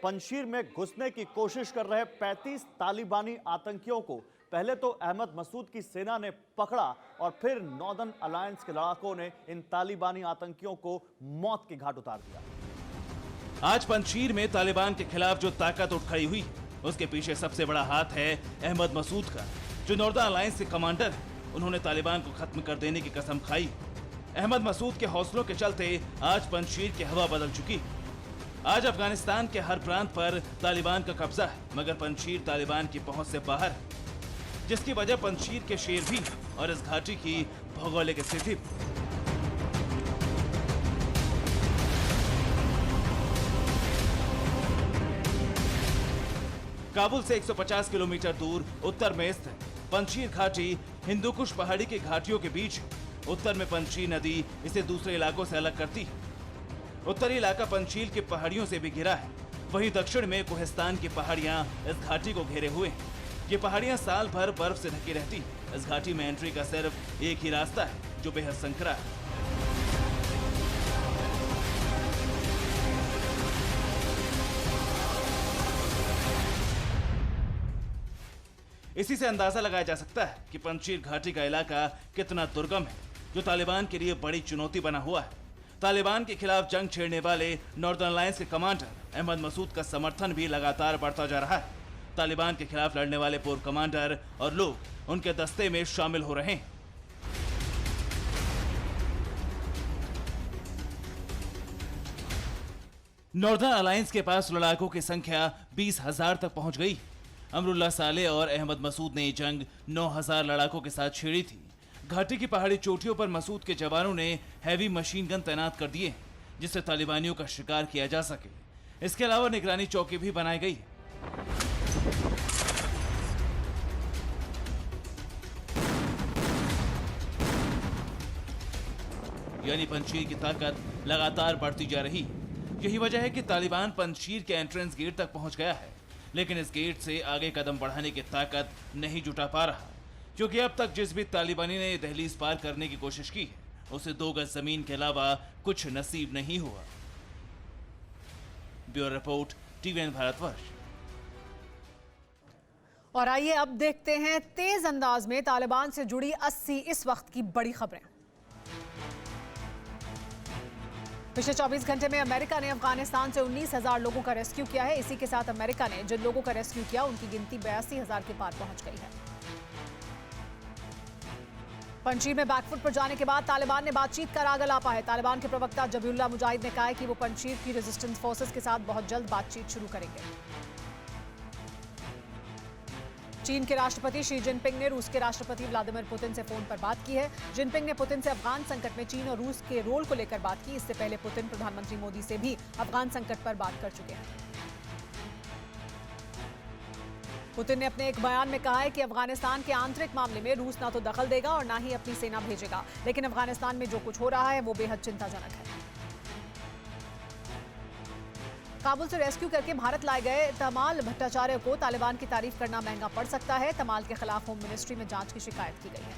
पंजशीर में घुसने की कोशिश कर रहे 35 तालिबानी आतंकियों को पहले तो अहमद मसूद की सेना ने पकड़ा और फिर नॉर्दर्न अलायंस के लड़ाकों ने इन तालिबानी आतंकियों को मौत के घाट उतार दिया। आज पंजशीर में तालिबान के खिलाफ जो ताकत उठ खड़ी हुई उसके पीछे सबसे बड़ा हाथ है अहमद मसूद का, जो नॉर्दर्न अलायंस के कमांडर है। उन्होंने तालिबान को खत्म कर देने की कसम खाई। अहमद मसूद के हौसलों के चलते आज पंजशीर की हवा बदल चुकी। आज अफगानिस्तान के हर प्रांत पर तालिबान का कब्जा है, मगर पंजशीर तालिबान की पहुंच से बाहर है, जिसकी वजह पंजशीर के शेर भी और इस घाटी की भौगोलिक स्थिति। काबुल से 150 किलोमीटर दूर उत्तर में स्थित पंजशीर घाटी हिंदुकुश पहाड़ी की घाटियों के बीच है। उत्तर में पंजशीर नदी इसे दूसरे इलाकों से अलग करती है। उत्तरी इलाका पंजशीर की पहाड़ियों से भी घिरा है, वहीं दक्षिण में कोहिस्तान की पहाड़ियां इस घाटी को घेरे हुए हैं। ये पहाड़ियां साल भर बर्फ से ढकी रहती हैं। इस घाटी में एंट्री का सिर्फ एक ही रास्ता है, जो बेहद संकरा है। इसी से अंदाजा लगाया जा सकता है कि पंजशीर घाटी का इलाका कितना दुर्गम है, जो तालिबान के लिए बड़ी चुनौती बना हुआ है। तालिबान के खिलाफ जंग छेड़ने वाले नॉर्दर्न अलायंस के कमांडर अहमद मसूद का समर्थन भी लगातार बढ़ता जा रहा है। तालिबान के खिलाफ लड़ने वाले पूर्व कमांडर और लोग उनके दस्ते में शामिल हो रहे हैं। नॉर्दर्न अलायंस के पास लड़ाकों की संख्या 20,000 तक पहुंच गई। अमरुल्लाह साले और अहमद मसूद ने जंग 9,000 लड़ाकों के साथ छेड़ी थी। घाटी की पहाड़ी चोटियों पर मसूद के जवानों ने हैवी मशीन गन तैनात कर दिए, जिससे तालिबानियों का शिकार किया जा सके। इसके अलावा निगरानी चौकी भी बनाई गई है। यानी पंजशीर की ताकत लगातार बढ़ती जा रही। यही वजह है कि तालिबान पंजशीर के एंट्रेंस गेट तक पहुंच गया है, लेकिन इस गेट से आगे कदम बढ़ाने की ताकत नहीं जुटा पा रहा, क्योंकि अब तक जिस भी तालिबानी ने दहलीज पार करने की कोशिश की है, उसे 2 गज जमीन के अलावा कुछ नसीब नहीं हुआ। Bureau report, TVN Bharatvarsh. और आइए अब देखते हैं तेज अंदाज में तालिबान से जुड़ी 80 इस वक्त की बड़ी खबरें। पिछले 24 घंटे में अमेरिका ने अफगानिस्तान से 19,000 लोगों का रेस्क्यू किया है। इसी के साथ अमेरिका ने जिन लोगों का रेस्क्यू किया उनकी गिनती 82,000 के पार पहुंच गई है। पंजशीर में बैकफुट पर जाने के बाद तालिबान ने बातचीत का राग अलापा है। तालिबान के प्रवक्ता जबीउल्लाह मुजाहिद ने कहा है कि वो पंजशीर की रेजिस्टेंस फोर्सेस के साथ बहुत जल्द बातचीत शुरू करेंगे। चीन के राष्ट्रपति शी जिनपिंग ने रूस के राष्ट्रपति व्लादिमीर पुतिन से फोन पर बात की है। जिनपिंग ने पुतिन से अफगान संकट में चीन और रूस के रोल को लेकर बात की। इससे पहले पुतिन प्रधानमंत्री मोदी से भी अफगान संकट पर बात कर चुके हैं। पुतिन ने अपने एक बयान में कहा है कि अफगानिस्तान के आंतरिक मामले में रूस ना तो दखल देगा और ना ही अपनी सेना भेजेगा, लेकिन अफगानिस्तान में जो कुछ हो रहा है वो बेहद चिंताजनक है। काबुल से रेस्क्यू करके भारत लाए गए तमाल भट्टाचार्य को तालिबान की तारीफ करना महंगा पड़ सकता है। तमाल के खिलाफ होम मिनिस्ट्री में जांच की शिकायत की गई है।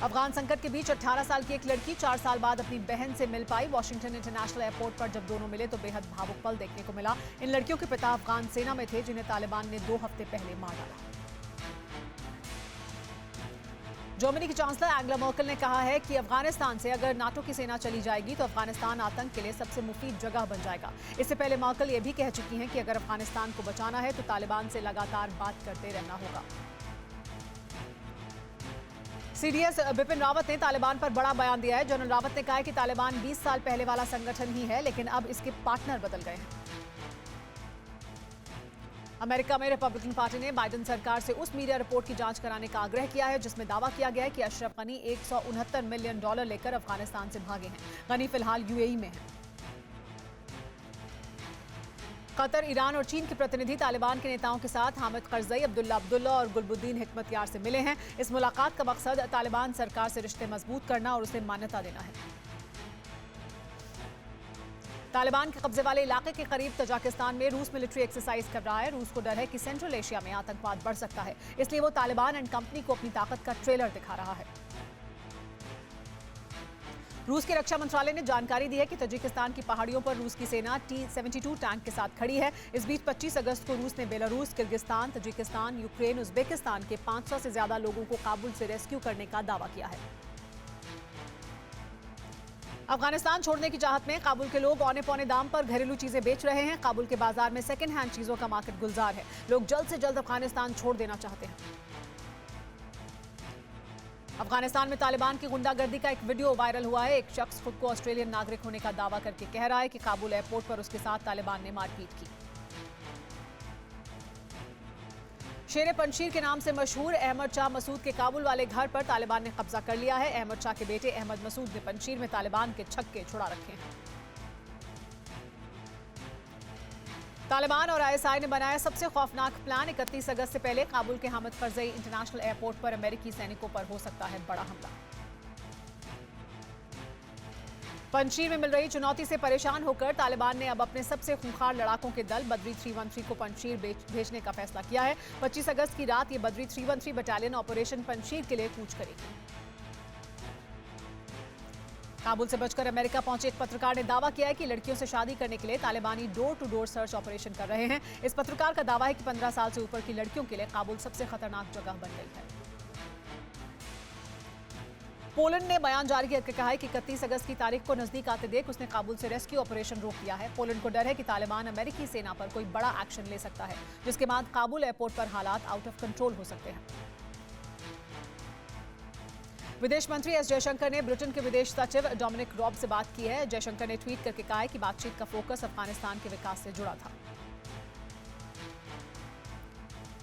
अफगान संकट के बीच 18 साल की एक लड़की 4 साल बाद अपनी बहन से मिल पाई। वॉशिंगटन इंटरनेशनल एयरपोर्ट पर जब दोनों मिले तो बेहद भावुक पल देखने को मिला। इन लड़कियों के पिता अफगान सेना में थे, जिन्हें तालिबान ने 2 हफ्ते पहले मार डाला। जर्मनी की चांसलर एंगेला मर्केल ने कहा है कि अफगानिस्तान से अगर नाटो की सेना चली जाएगी तो अफगानिस्तान आतंक के लिए सबसे मुफीद जगह बन जाएगा। इससे पहले मर्केल ये भी कह चुकी हैं कि अगर अफगानिस्तान को बचाना है तो तालिबान से लगातार बात करते रहना होगा। सीडीएस बिपिन रावत ने तालिबान पर बड़ा बयान दिया है। जनरल रावत ने कहा है कि तालिबान 20 साल पहले वाला संगठन ही है, लेकिन अब इसके पार्टनर बदल गए हैं। अमेरिका में रिपब्लिकन पार्टी ने बाइडेन सरकार से उस मीडिया रिपोर्ट की जांच कराने का आग्रह किया है जिसमें दावा किया गया है कि अशरफ गनी $169 मिलियन लेकर अफगानिस्तान से भागे हैं। गनी फिलहाल यूएई में हैं। कतर, ईरान और चीन के प्रतिनिधि तालिबान के नेताओं के साथ हामिद करजई, अब्दुल्ला और गुलबुद्दीन हिकमतयार से मिले हैं। इस मुलाकात का मकसद तालिबान सरकार से रिश्ते मजबूत करना और उसे मान्यता देना है। तालिबान के कब्जे वाले इलाके के करीब तजाकिस्तान में रूस मिलिट्री एक्सरसाइज कर रहा है। रूस को डर है कि सेंट्रल एशिया में आतंकवाद बढ़ सकता है, इसलिए वो तालिबान एंड कंपनी को अपनी ताकत का ट्रेलर दिखा रहा है। रूस के रक्षा मंत्रालय ने जानकारी दी है कि तजिकिस्तान की पहाड़ियों पर रूस की सेना T-72 टैंक के साथ खड़ी है। इस बीच 25 अगस्त को रूस ने Belarus, Kyrgyzstan, Tajikistan, Ukraine, Uzbekistan के 500 से ज्यादा लोगों को काबुल से रेस्क्यू करने का दावा किया है। अफगानिस्तान छोड़ने की चाहत में काबुल के लोग औने पौने दाम पर घरेलू चीजें बेच रहे हैं। काबुल के बाजार में सेकंड हैंड चीजों का मार्केट गुलजार है। लोग जल्द से जल्द अफगानिस्तान छोड़ देना चाहते हैं। अफगानिस्तान में तालिबान की गुंडागर्दी का एक वीडियो वायरल हुआ है। एक शख्स खुद को ऑस्ट्रेलियन नागरिक होने का दावा करके कह रहा है कि काबुल एयरपोर्ट पर उसके साथ तालिबान ने मारपीट की। शेर पंशीर के नाम से मशहूर अहमद शाह मसूद के काबुल वाले घर पर तालिबान ने कब्जा कर लिया है। अहमद शाह के बेटे अहमद मसूद ने पंशीर में तालिबान के छक्के छुड़ा रखे हैं। तालिबान और ISI ने बनाया सबसे खौफनाक प्लान। 31 अगस्त से पहले काबुल के हामिद करजई इंटरनेशनल एयरपोर्ट पर अमेरिकी सैनिकों पर हो सकता है बड़ा हमला। पंशीर में मिल रही चुनौती से परेशान होकर तालिबान ने अब अपने सबसे खूंखार लड़ाकों के दल बद्री 313 को पंशीर भेजने का फैसला किया है। 25 अगस्त की रात ये बद्री 313 बटालियन ऑपरेशन पंशीर के लिए कूच करेगी। काबुल से बचकर अमेरिका पहुंचे एक पत्रकार ने दावा किया है कि लड़कियों से शादी करने के लिए तालिबानी door to door search operation कर रहे हैं। इस पत्रकार का दावा है कि 15 साल से ऊपर की लड़कियों के लिए काबुल सबसे खतरनाक जगह बन गई है। पोलैंड ने बयान जारी करके कहा है कि 31 अगस्त की तारीख को नजदीक आते देख उसने काबुल से रेस्क्यू ऑपरेशन रोक दिया है। पोलैंड को डर है कि तालिबान अमेरिकी सेना पर कोई बड़ा एक्शन ले सकता है, जिसके बाद काबुल एयरपोर्ट पर हालात आउट ऑफ कंट्रोल हो सकते हैं। विदेश मंत्री एस जयशंकर ने ब्रिटेन के विदेश सचिव डोमिनिक रॉब से बात की है। जयशंकर ने ट्वीट करके कहा है कि बातचीत का फोकस अफगानिस्तान के विकास से जुड़ा था।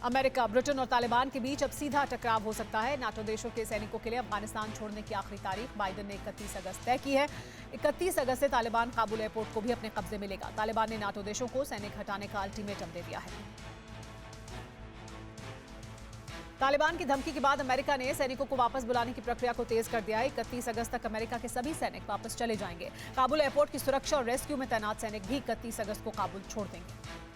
अमेरिका, ब्रिटेन और तालिबान के बीच अब सीधा टकराव हो सकता है। नाटो देशों के सैनिकों के लिए अफगानिस्तान छोड़ने की आखिरी तारीख बाइडेन ने 31 अगस्त तय की है। 31 अगस्त से तालिबान काबुल एयरपोर्ट को भी अपने कब्जे में लेगा। तालिबान ने नाटो देशों को सैनिक हटाने का अल्टीमेटम दे दिया है। तालिबान की धमकी के बाद अमेरिका ने सैनिकों को वापस बुलाने की प्रक्रिया को तेज कर दिया है। 31 अगस्त तक अमेरिका के सभी सैनिक वापस चले जाएंगे। काबुल एयरपोर्ट की सुरक्षा और रेस्क्यू में तैनात सैनिक भी 31 अगस्त को काबुल छोड़ देंगे।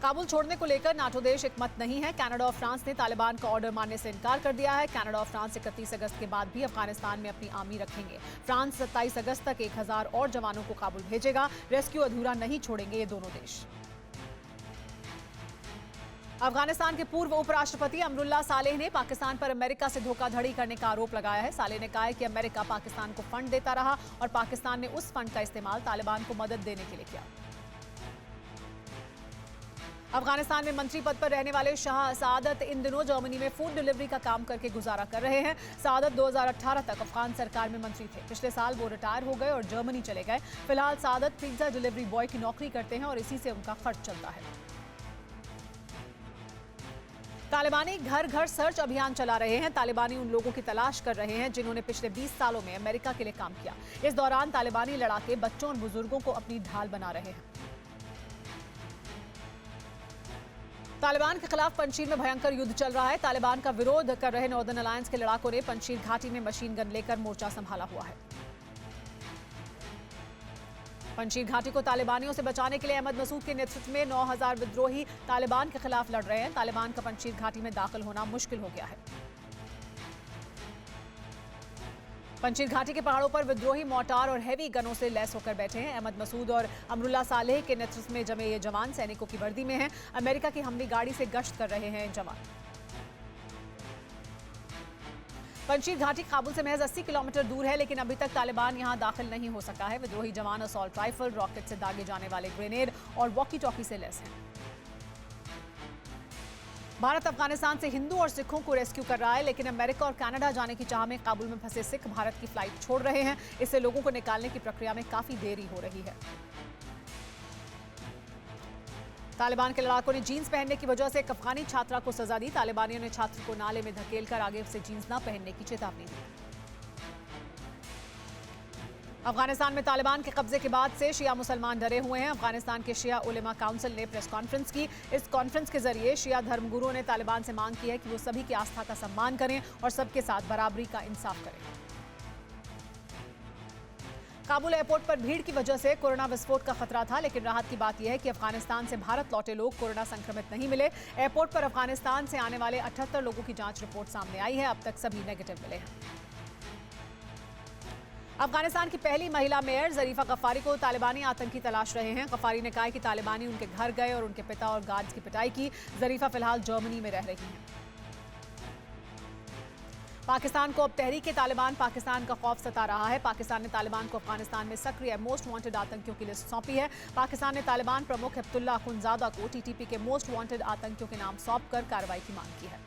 काबुल छोड़ने को लेकर नाटो देश एक मत नहीं है। कनाडा और फ्रांस ने तालिबान का ऑर्डर मानने से इनकार कर दिया है। कनाडा और फ्रांस 31 अगस्त के बाद भी अफगानिस्तान में अपनी आर्मी रखेंगे। फ्रांस 27 अगस्त तक 1000 और जवानों को काबुल भेजेगा। रेस्क्यू अधूरा नहीं छोड़ेंगे ये दोनों देश। अफगानिस्तान के पूर्व उपराष्ट्रपति अमरुल्लाह सालेह ने पाकिस्तान पर अमेरिका से धोखाधड़ी करने का आरोप लगाया है। सालेह ने कहा है कि अमेरिका पाकिस्तान को फंड देता रहा और पाकिस्तान ने उस फंड का इस्तेमाल तालिबान को मदद देने के लिए किया। अफगानिस्तान में मंत्री पद पर रहने वाले शाह सादत इन दिनों जर्मनी में फूड डिलीवरी का काम करके गुजारा कर रहे हैं। सादत 2018 तक अफगान सरकार में मंत्री थे। पिछले साल वो रिटायर हो गए और जर्मनी चले गए। फिलहाल सादत पिज्जा डिलीवरी बॉय की नौकरी करते हैं और इसी से उनका खर्च चलता है। तालिबानी घर घर सर्च अभियान चला रहे हैं। तालिबानी उन लोगों की तलाश कर रहे हैं जिन्होंने पिछले 20 सालों में अमेरिका के लिए काम किया। इस दौरान तालिबानी लड़ाके बच्चों और बुजुर्गों को अपनी ढाल बना रहे हैं। तालिबान के खिलाफ पंशीर में भयंकर युद्ध चल रहा है। तालिबान का विरोध कर रहे नॉर्दर्न अलायंस के लड़ाकों ने पंशीर घाटी में मशीन गन लेकर मोर्चा संभाला हुआ है। पंशीर घाटी को तालिबानियों से बचाने के लिए अहमद मसूद के नेतृत्व में 9000 विद्रोही तालिबान के खिलाफ लड़ रहे हैं। तालिबान का पंशीर घाटी में दाखिल होना मुश्किल हो गया है। पंशीर घाटी के पहाड़ों पर विद्रोही मोर्टार और हैवी गनों से लैस होकर बैठे हैं। अहमद मसूद और अमरुल्लाह सालेह के नेतृत्व में जमे ये जवान सैनिकों की वर्दी में हैं। अमेरिका की हमवी गाड़ी से गश्त कर रहे हैं जवान। पंशीर घाटी काबुल से महज 80 किलोमीटर दूर है, लेकिन अभी तक तालिबान यहां दाखिल नहीं हो सका है। विद्रोही जवान असॉल्ट राइफल, रॉकेट से दागे जाने वाले ग्रेनेड और वॉकी टॉकी से लैस हैं। भारत अफगानिस्तान से हिंदू और सिखों को रेस्क्यू कर रहा है, लेकिन अमेरिका और कनाडा जाने की चाह में काबुल में फंसे सिख भारत की फ्लाइट छोड़ रहे हैं। इससे लोगों को निकालने की प्रक्रिया में काफी देरी हो रही है। तालिबान के लड़ाकों ने जीन्स पहनने की वजह से एक अफगानी छात्रा को सजा दी। तालिबानियों ने छात्र को नाले में धकेलकर आगे से जीन्स न पहनने की चेतावनी दी। अफगानिस्तान में तालिबान के कब्जे के बाद से शिया मुसलमान डरे हुए हैं। अफगानिस्तान के शिया उलेमा काउंसिल ने प्रेस कॉन्फ्रेंस की। इस कॉन्फ्रेंस के जरिए शिया धर्मगुरुओं ने तालिबान से मांग की है कि वो सभी की आस्था का सम्मान करें और सबके साथ बराबरी का इंसाफ करें। काबुल एयरपोर्ट पर भीड़ की वजह से कोरोना विस्फोट का खतरा था, लेकिन राहत की बात यह है कि अफगानिस्तान से भारत लौटे लोग कोरोना संक्रमित नहीं मिले। एयरपोर्ट पर अफगानिस्तान से आने वाले 78 लोगों की जांच रिपोर्ट सामने आई है। अब तक सभी नेगेटिव मिले हैं। अफगानिस्तान की पहली महिला मेयर जरीफा गफ्फारी को तालिबानी आतंकी तलाश रहे हैं। गफ्फारी ने कहा कि तालिबानी उनके घर गए और उनके पिता और गार्ड्स की पिटाई की। जरीफा फिलहाल जर्मनी में रह रही हैं। पाकिस्तान को अब तहरीक तालिबान पाकिस्तान का खौफ सता रहा है। पाकिस्तान ने तालिबान को अफगानिस्तान में सक्रिय मोस्ट वांटेड आतंकियों की लिस्ट सौंपी है। पाकिस्तान ने तालिबान प्रमुख हिब्तुल्लाह अखुंजादा को टीटीपी के मोस्ट वांटेड आतंकियों के नाम सौंपकर कार्रवाई की मांग की है।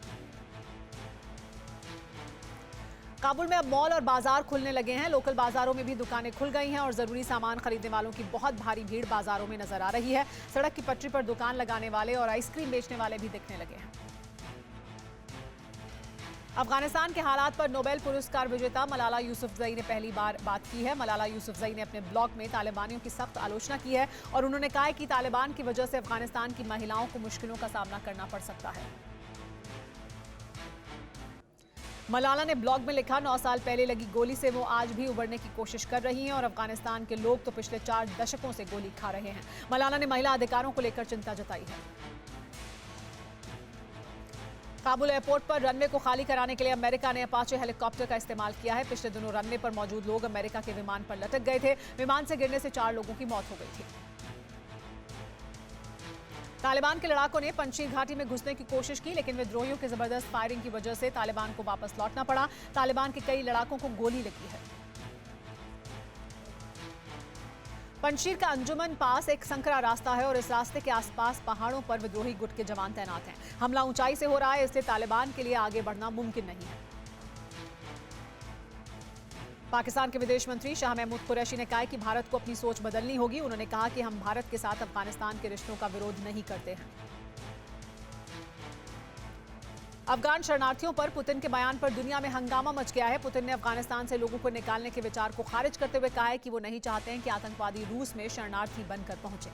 काबुल में अब मॉल और बाजार खुलने लगे हैं। लोकल बाजारों में भी दुकानें खुल गई हैं और जरूरी सामान खरीदने वालों की बहुत भारी भीड़ बाजारों में नजर आ रही है। सड़क की पटरी पर दुकान लगाने वाले और आइसक्रीम बेचने वाले भी दिखने लगे हैं। अफगानिस्तान के हालात पर नोबेल पुरस्कार विजेता मलाला यूसुफजई ने पहली बार बात की है। मलाला यूसुफजई ने अपने ब्लॉग में तालिबानियों की सख्त आलोचना की है और उन्होंने कहा है कि तालिबान की वजह से अफगानिस्तान की महिलाओं को मुश्किलों का सामना करना पड़ सकता है। मलाला ने ब्लॉग में लिखा, 9 साल पहले लगी गोली से वो आज भी उबरने की कोशिश कर रही हैं और अफगानिस्तान के लोग तो पिछले 4 दशकों से गोली खा रहे हैं। मलाला ने महिला अधिकारों को लेकर चिंता जताई है। काबुल एयरपोर्ट पर रनवे को खाली कराने के लिए अमेरिका ने अपाचे हेलीकॉप्टर का इस्तेमाल किया है। पिछले दिनों रनवे पर मौजूद लोग अमेरिका के विमान पर लटक गए थे। विमान से गिरने से 4 लोगों की मौत हो गई थी। तालिबान के लड़ाकों ने पंजशीर घाटी में घुसने की कोशिश की, लेकिन विद्रोहियों की जबरदस्त फायरिंग की वजह से तालिबान को वापस लौटना पड़ा। तालिबान के कई लड़ाकों को गोली लगी है। पंजशीर का अंजुमन पास एक संकरा रास्ता है और इस रास्ते के आसपास पहाड़ों पर विद्रोही गुट के जवान तैनात हैं। हमला ऊंचाई से हो रहा है, इसलिए तालिबान के लिए आगे बढ़ना मुमकिन नहीं है। पाकिस्तान के विदेश मंत्री शाह महमूद कुरैशी ने कहा कि भारत को अपनी सोच बदलनी होगी। उन्होंने कहा कि हम भारत के साथ अफगानिस्तान के रिश्तों का विरोध नहीं करते हैं। अफगान शरणार्थियों पर पुतिन के बयान पर दुनिया में हंगामा मच गया है। पुतिन ने अफगानिस्तान से लोगों को निकालने के विचार को खारिज करते हुए कहा है कि वो नहीं चाहते हैं कि आतंकवादी रूस में शरणार्थी बनकर पहुंचे।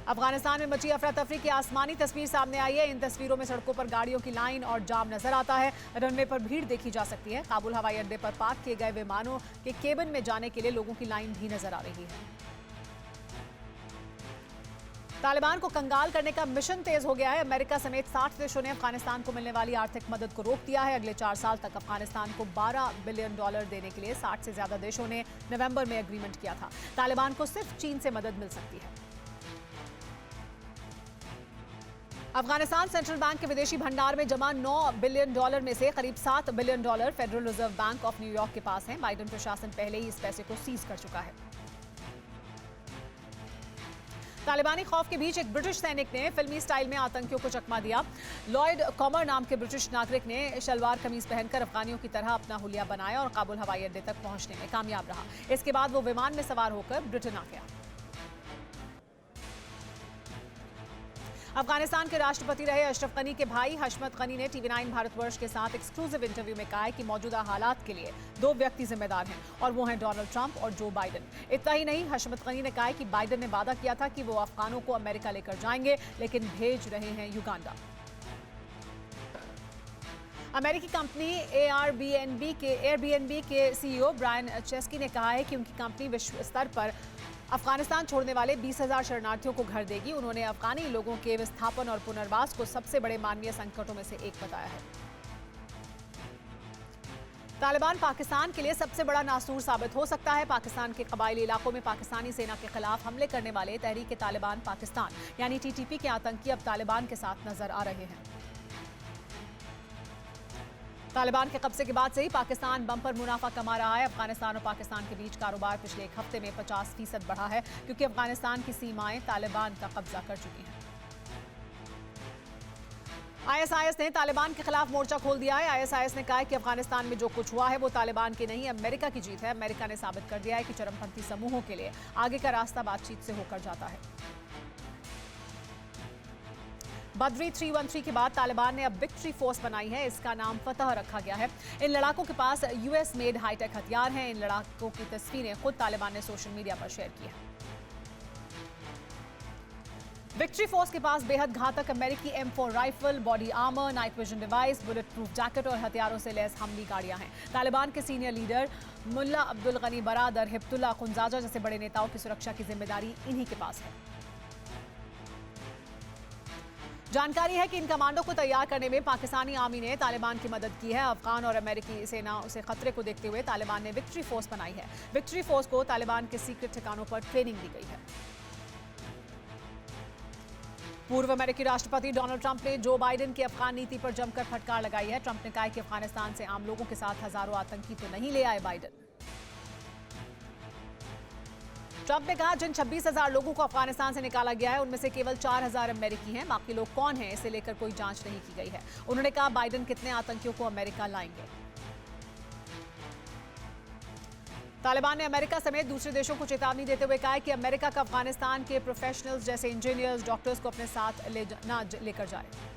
अफगानिस्तान में मची अफरा तफरी की आसमानी तस्वीर सामने आई है। इन तस्वीरों में सड़कों पर गाड़ियों की लाइन और जाम नजर आता है। रनवे पर भीड़ देखी जा सकती है। काबुल हवाई अड्डे पर पार्क किए गए विमानों के केबिन में जाने के लिए लोगों की लाइन भी नजर आ रही है। तालिबान को कंगाल करने का मिशन तेज हो गया है। अमेरिका समेत 60 देशों ने अफगानिस्तान को मिलने वाली आर्थिक मदद को रोक दिया है। अगले 4 साल तक अफगानिस्तान को $12 बिलियन देने के लिए 60 से ज्यादा देशों ने नवंबर में एग्रीमेंट किया था। तालिबान को सिर्फ चीन से मदद मिल सकती है। अफगानिस्तान सेंट्रल बैंक के विदेशी भंडार में जमा $9 बिलियन में से करीब $7 billion federal reserve bank of New York के पास हैं। बाइडेन प्रशासन पहले ही इस पैसे को सीज कर चुका है। तालिबानी खौफ के बीच एक ब्रिटिश सैनिक ने फिल्मी स्टाइल में आतंकियों को चकमा दिया। लॉयड कॉमर नाम के ब्रिटिश नागरिक ने शलवार कमीज पहनकर अफगानियों की तरह अपना हुलिया बनाया और काबुल हवाई अड्डे तक पहुंचने में कामयाब रहा। इसके बाद वो विमान में सवार होकर ब्रिटेन आ गया। अफगानिस्तान के राष्ट्रपति रहे अशरफ गनी के भाई हशमत गनी ने TV9 भारतवर्ष के साथ एक्सक्लूसिव इंटरव्यू में कहा है कि मौजूदा हालात के लिए 2 व्यक्ति जिम्मेदार हैं और वो हैं डोनाल्ड ट्रंप और जो बाइडेन। इतना ही नहीं, हशमत गनी ने कहा है कि बाइडेन ने वादा किया था कि वो अफगानों को अमेरिका लेकर जाएंगे, लेकिन भेज रहे हैं युगांडा। अमेरिकी कंपनी एयरबीएनबी के CEO ब्रायन चेस्की ने कहा है कि उनकी कंपनी विश्व स्तर पर अफगानिस्तान छोड़ने वाले 20,000 शरणार्थियों को घर देगी। उन्होंने अफगानी लोगों के विस्थापन और पुनर्वास को सबसे बड़े मानवीय संकटों में से एक बताया है। तालिबान पाकिस्तान के लिए सबसे बड़ा नासूर साबित हो सकता है। पाकिस्तान के कबायली इलाकों में पाकिस्तानी सेना के खिलाफ हमले करने वाले तहरीक तालिबान पाकिस्तान यानी TTP के आतंकी अब तालिबान के साथ नजर आ रहे हैं। तालिबान के कब्जे के बाद से ही पाकिस्तान बम्पर मुनाफा कमा रहा है। अफगानिस्तान और पाकिस्तान के बीच कारोबार पिछले एक हफ्ते में 50% बढ़ा है, क्योंकि अफगानिस्तान की सीमाएं तालिबान का कब्जा कर चुकी हैं। ISIS ने तालिबान के खिलाफ मोर्चा खोल दिया है। ISIS ने कहा है कि अफगानिस्तान में जो कुछ हुआ है वो तालिबान की नहीं, अमेरिका की जीत है। अमेरिका ने साबित कर दिया है कि चरमपंथी समूहों के लिए आगे का रास्ता बातचीत से होकर जाता है। बद्री 313 के बाद तालिबान ने अब विक्ट्री फोर्स बनाई है। इसका नाम फतह रखा गया है। इन लड़ाकों के पास US मेड हाईटेक हथियार हैं। इन लड़ाकों की तस्वीरें खुद तालिबान ने सोशल मीडिया पर शेयर की है। विक्ट्री फोर्स के पास बेहद घातक अमेरिकी M4 rifle, body armour, night vision device, bullet proof jacket और हथियारों से लैस हमली गाड़ियां हैं। तालिबान के सीनियर लीडर मुल्ला अब्दुल गनी बरादर, हिब्तुल्लाह अखुंजादा जैसे बड़े नेताओं की सुरक्षा की जिम्मेदारी इन्हीं के पास है। जानकारी है कि इन कमांडो को तैयार करने में पाकिस्तानी आर्मी ने तालिबान की मदद की है। अफगान और अमेरिकी सेना से खतरे को देखते हुए तालिबान ने विक्ट्री फोर्स बनाई है। विक्ट्री फोर्स को तालिबान के सीक्रेट ठिकानों पर ट्रेनिंग दी गई है। पूर्व अमेरिकी राष्ट्रपति डोनाल्ड ट्रंप ने जो बाइडेन की अफगान नीति पर जमकर फटकार लगाई है। ट्रंप ने कहा कि अफगानिस्तान से आम लोगों के साथ हजारों आतंकी तो नहीं ले आए बाइडेन। ट्रंप ने कहा जिन 26,000 लोगों को अफगानिस्तान से निकाला गया है उनमें से केवल 4,000 अमेरिकी हैं। बाकी लोग कौन हैं इसे लेकर कोई जांच नहीं की गई है। उन्होंने कहा बाइडेन कितने आतंकियों को अमेरिका लाएंगे। तालिबान ने अमेरिका समेत दूसरे देशों को चेतावनी देते हुए कहा है कि अमेरिका का अफगानिस्तान के प्रोफेशनल्स जैसे इंजीनियर्स, डॉक्टर्स को अपने साथ लेकर जाए।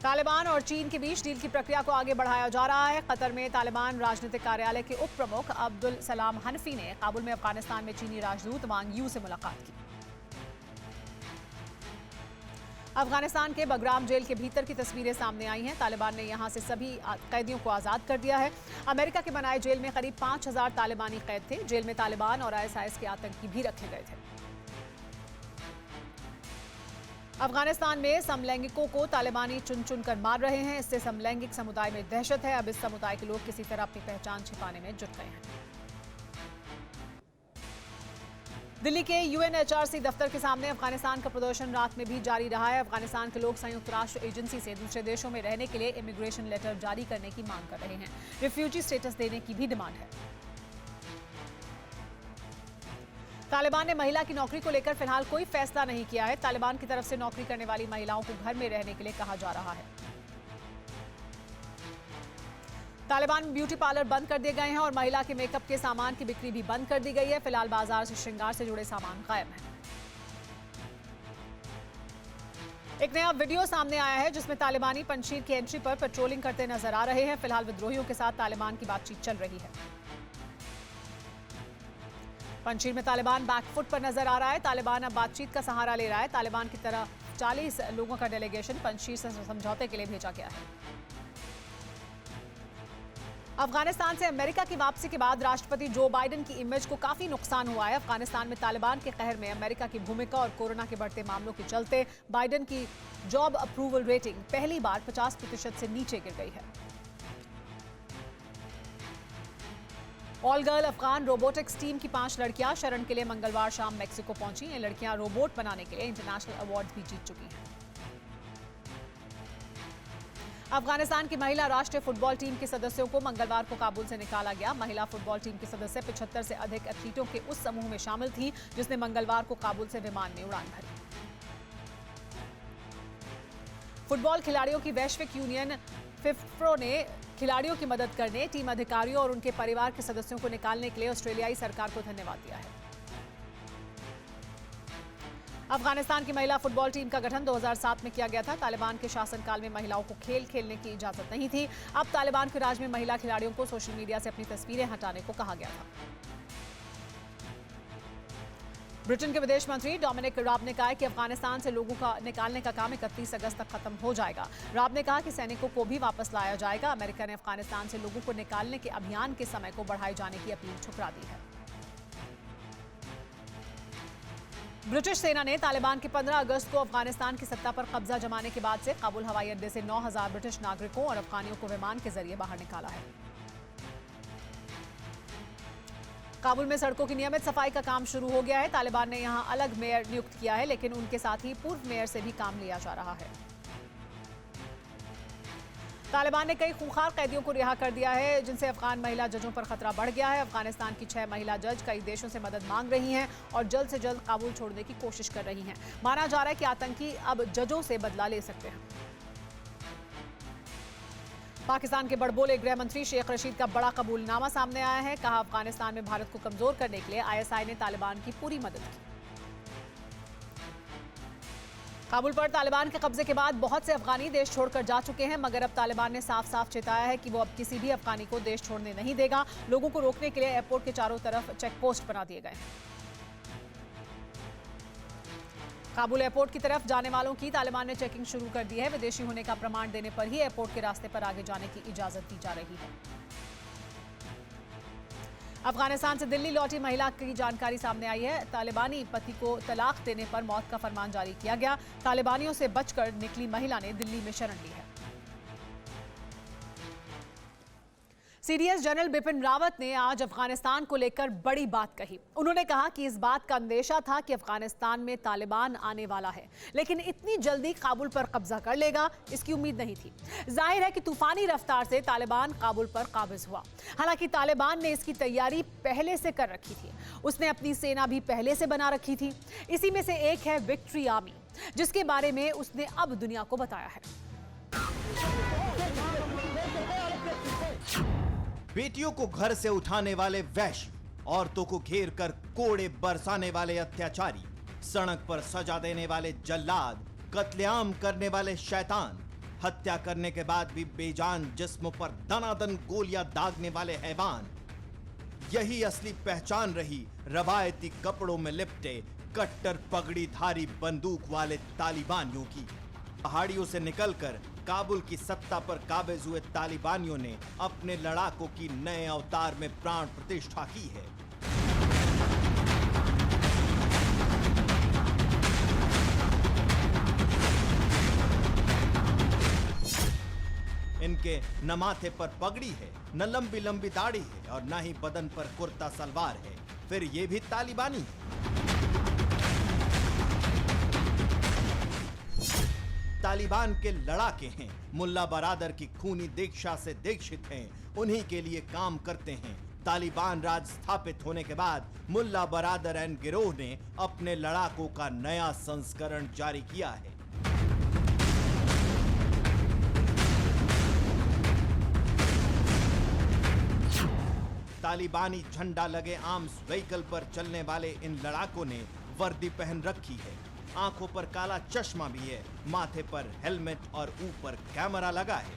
तालिबान और चीन के बीच डील की प्रक्रिया को आगे बढ़ाया जा रहा है। कतर में तालिबान राजनीतिक कार्यालय के उप प्रमुख अब्दुल सलाम हनफी ने काबुल में अफगानिस्तान में चीनी राजदूत वांग यू से मुलाकात की। अफगानिस्तान के बगराम जेल के भीतर की तस्वीरें सामने आई हैं। तालिबान ने यहां से सभी कैदियों को आजाद कर दिया है। अमेरिका के बनाए जेल में करीब 5,000 तालिबानी कैद थे। जेल में तालिबान और ISIS के आतंकी भी रखे गए थे। अफगानिस्तान में समलैंगिकों को तालिबानी चुन चुन कर मार रहे हैं। इससे समलैंगिक समुदाय में दहशत है। अब इस समुदाय के लोग किसी तरह अपनी पहचान छिपाने में जुट गए हैं। दिल्ली के UNHRC दफ्तर के सामने अफगानिस्तान का प्रदर्शन रात में भी जारी रहा है। अफगानिस्तान के लोग संयुक्त राष्ट्र एजेंसी से दूसरे देशों में रहने के लिए इमिग्रेशन लेटर जारी करने की मांग कर रहे हैं। रिफ्यूजी स्टेटस देने की भी डिमांड है। तालिबान ने महिला की नौकरी को लेकर फिलहाल कोई फैसला नहीं किया है। तालिबान की तरफ से नौकरी करने वाली महिलाओं को घर में रहने के लिए कहा जा रहा है। तालिबान में ब्यूटी पार्लर बंद कर दिए गए हैं और महिला के मेकअप के सामान की बिक्री भी बंद कर दी गई है। फिलहाल बाजार से श्रृंगार से जुड़े सामान गायब हैं। एक नया वीडियो सामने आया है जिसमें तालिबानी पंजशीर की एंट्री पर पेट्रोलिंग करते नजर आ रहे हैं। फिलहाल विद्रोहियों के साथ तालिबान की बातचीत चल रही है। पंजशीर में तालिबान बैकफुट पर नजर आ रहा है। तालिबान अब बातचीत का सहारा ले रहा है। तालिबान की तरह 40 लोगों का डेलीगेशन पंजशीर से समझौते के लिए भेजा गया है। अफगानिस्तान से अमेरिका की वापसी के बाद राष्ट्रपति जो बाइडेन की इमेज को काफी नुकसान हुआ है। अफगानिस्तान में तालिबान के कहर में अमेरिका की भूमिका और कोरोना के बढ़ते मामलों के चलते बाइडेन की जॉब अप्रूवल रेटिंग पहली बार 50% से नीचे गिर गई है। All girl Afghan robotics team की 5 लड़कियां शरण के लिए मंगलवार शाम मेक्सिको पहुंची। ये लड़कियां रोबोट बनाने के लिए इंटरनेशनल अवार्ड भी जीत चुकी हैं। अफगानिस्तान की महिला राष्ट्रीय फुटबॉल टीम के सदस्यों को मंगलवार को काबुल से निकाला गया। महिला फुटबॉल टीम के सदस्य 75 से अधिक एथलीटों के उस समूह में शामिल थी जिसने मंगलवार को काबुल से विमान में उड़ान भरी। फुटबॉल खिलाड़ियों की वैश्विक यूनियन फिफ्प्रो ने खिलाड़ियों की मदद करने, टीम अधिकारियों और उनके परिवार के सदस्यों को निकालने के लिए ऑस्ट्रेलियाई सरकार को धन्यवाद दिया है। अफगानिस्तान की महिला फुटबॉल टीम का गठन 2007 में किया गया था। तालिबान के शासनकाल में महिलाओं को खेल खेलने की इजाजत नहीं थी। अब तालिबान के राज में महिला खिलाड़ियों को सोशल मीडिया से अपनी तस्वीरें हटाने को कहा गया था। ब्रिटेन के विदेश मंत्री डोमिनिक राब ने कहा है कि अफगानिस्तान से लोगों का निकालने का काम 31 अगस्त तक खत्म हो जाएगा। राब ने कहा कि सैनिकों को भी वापस लाया जाएगा। अमेरिका ने अफगानिस्तान से लोगों को निकालने के अभियान के समय को बढ़ाए जाने की अपील ठुकरा दी है। ब्रिटिश सेना ने तालिबान के 15 अगस्त को अफगानिस्तान की सत्ता पर कब्जा जमाने के बाद से काबुल हवाई अड्डे से 9,000 ब्रिटिश नागरिकों और अफगानियों को विमान के जरिए बाहर निकाला है। काबुल में सड़कों की नियमित सफाई का काम शुरू हो गया है। तालिबान ने यहां अलग मेयर नियुक्त किया है, लेकिन उनके साथ ही पूर्व मेयर से भी काम लिया जा रहा है। तालिबान ने कई खूंखार कैदियों को रिहा कर दिया है, जिनसे अफगान महिला जजों पर खतरा बढ़ गया है। अफगानिस्तान की 6 महिला जज कई देशों से मदद मांग रही हैं और जल्द से जल्द काबुल छोड़ने की कोशिश कर रही हैं। माना जा रहा है कि आतंकी अब जजों से बदला ले सकते हैं। पाकिस्तान के बड़बोले गृह मंत्री शेख रशीद का बड़ा कबूलनामा सामने आया है। कहा अफगानिस्तान में भारत को कमजोर करने के लिए ISI ने तालिबान की पूरी मदद की। काबुल पर तालिबान के कब्जे के बाद बहुत से अफगानी देश छोड़कर जा चुके हैं, मगर अब तालिबान ने साफ साफ चेताया है कि वो अब किसी भी अफगानी को देश छोड़ने नहीं देगा। लोगों को रोकने के लिए एयरपोर्ट के चारों तरफ चेक पोस्ट बना दिए गए हैं। काबुल एयरपोर्ट की तरफ जाने वालों की तालिबान ने चेकिंग शुरू कर दी है। विदेशी होने का प्रमाण देने पर ही एयरपोर्ट के रास्ते पर आगे जाने की इजाजत दी जा रही है। अफगानिस्तान से दिल्ली लौटी महिला की जानकारी सामने आई है। तालिबानी पति को तलाक देने पर मौत का फरमान जारी किया गया। तालिबानियों से बचकर निकली महिला ने दिल्ली में शरण ली है। सीडीएस जनरल बिपिन रावत ने आज अफगानिस्तान को लेकर बड़ी बात कही। उन्होंने कहा कि इस बात का अंदेशा था कि अफगानिस्तान में तालिबान आने वाला है, लेकिन इतनी जल्दी काबुल पर कब्जा कर लेगा, इसकी उम्मीद नहीं थी। जाहिर है कि तूफानी रफ्तार से तालिबान काबुल पर काबिज हुआ। हालांकि तालिबान ने इसकी तैयारी पहले से कर रखी थी। उसने अपनी सेना भी पहले से बना रखी थी। इसी में से एक है विक्ट्री आर्मी, जिसके बारे में उसने अब दुनिया को बताया है। बेटियों को घर से उठाने वाले वैश्य, औरतों को घेर कर कोड़े बरसाने वाले अत्याचारी, सड़क पर सजा देने वाले जल्लाद, कत्लेआम करने वाले शैतान, हत्या करने के बाद भी बेजान जिस्मों पर दनादन गोलियां दागने वाले हैवान, यही असली पहचान रही रवायती कपड़ों में लिपटे कट्टर पगड़ीधारी बंदूक वाले तालिबानियों की। पहाड़ियों से निकलकर काबुल की सत्ता पर काबिज हुए तालिबानियों ने अपने लड़ाकों की नए अवतार में प्राण प्रतिष्ठा की है। इनके न माथे पर पगड़ी है, न लंबी लंबी दाढ़ी है और न ही बदन पर कुर्ता सलवार है। फिर ये भी तालिबानी है। तालिबान के लड़ाके हैं, मुल्ला बरादर की खूनी दीक्षा से दीक्षित हैं, उन्हीं के लिए काम करते हैं। तालिबान राज स्थापित होने के बाद मुल्ला बरादर एंड गिरोह ने अपने लड़ाकों का नया संस्करण जारी किया है। तालिबानी झंडा लगे आर्म्स व्हीकल पर चलने वाले इन लड़ाकों ने वर्दी पहन रखी है। आंखों पर काला चश्मा भी है, माथे पर हेलमेट और ऊपर कैमरा लगा है।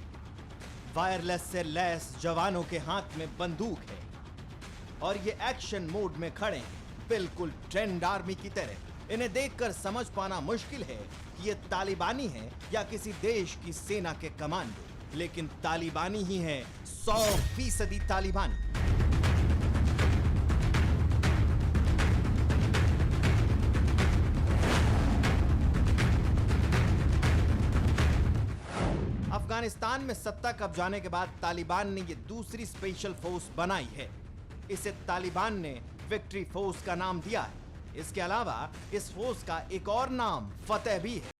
वायरलेस से लैस जवानों के हाथ में बंदूक है और ये एक्शन मोड में खड़े हैं, बिल्कुल ट्रेंड आर्मी की तरह। इन्हें देखकर समझ पाना मुश्किल है कि ये तालिबानी है या किसी देश की सेना के कमांडो, लेकिन तालिबानी ही है, 100% तालिबानी। अफगानिस्तान में सत्ता कब्जाने के बाद तालिबान ने ये दूसरी स्पेशल फोर्स बनाई है। इसे तालिबान ने विक्ट्री फोर्स का नाम दिया है। इसके अलावा इस फोर्स का एक और नाम फतेह भी है।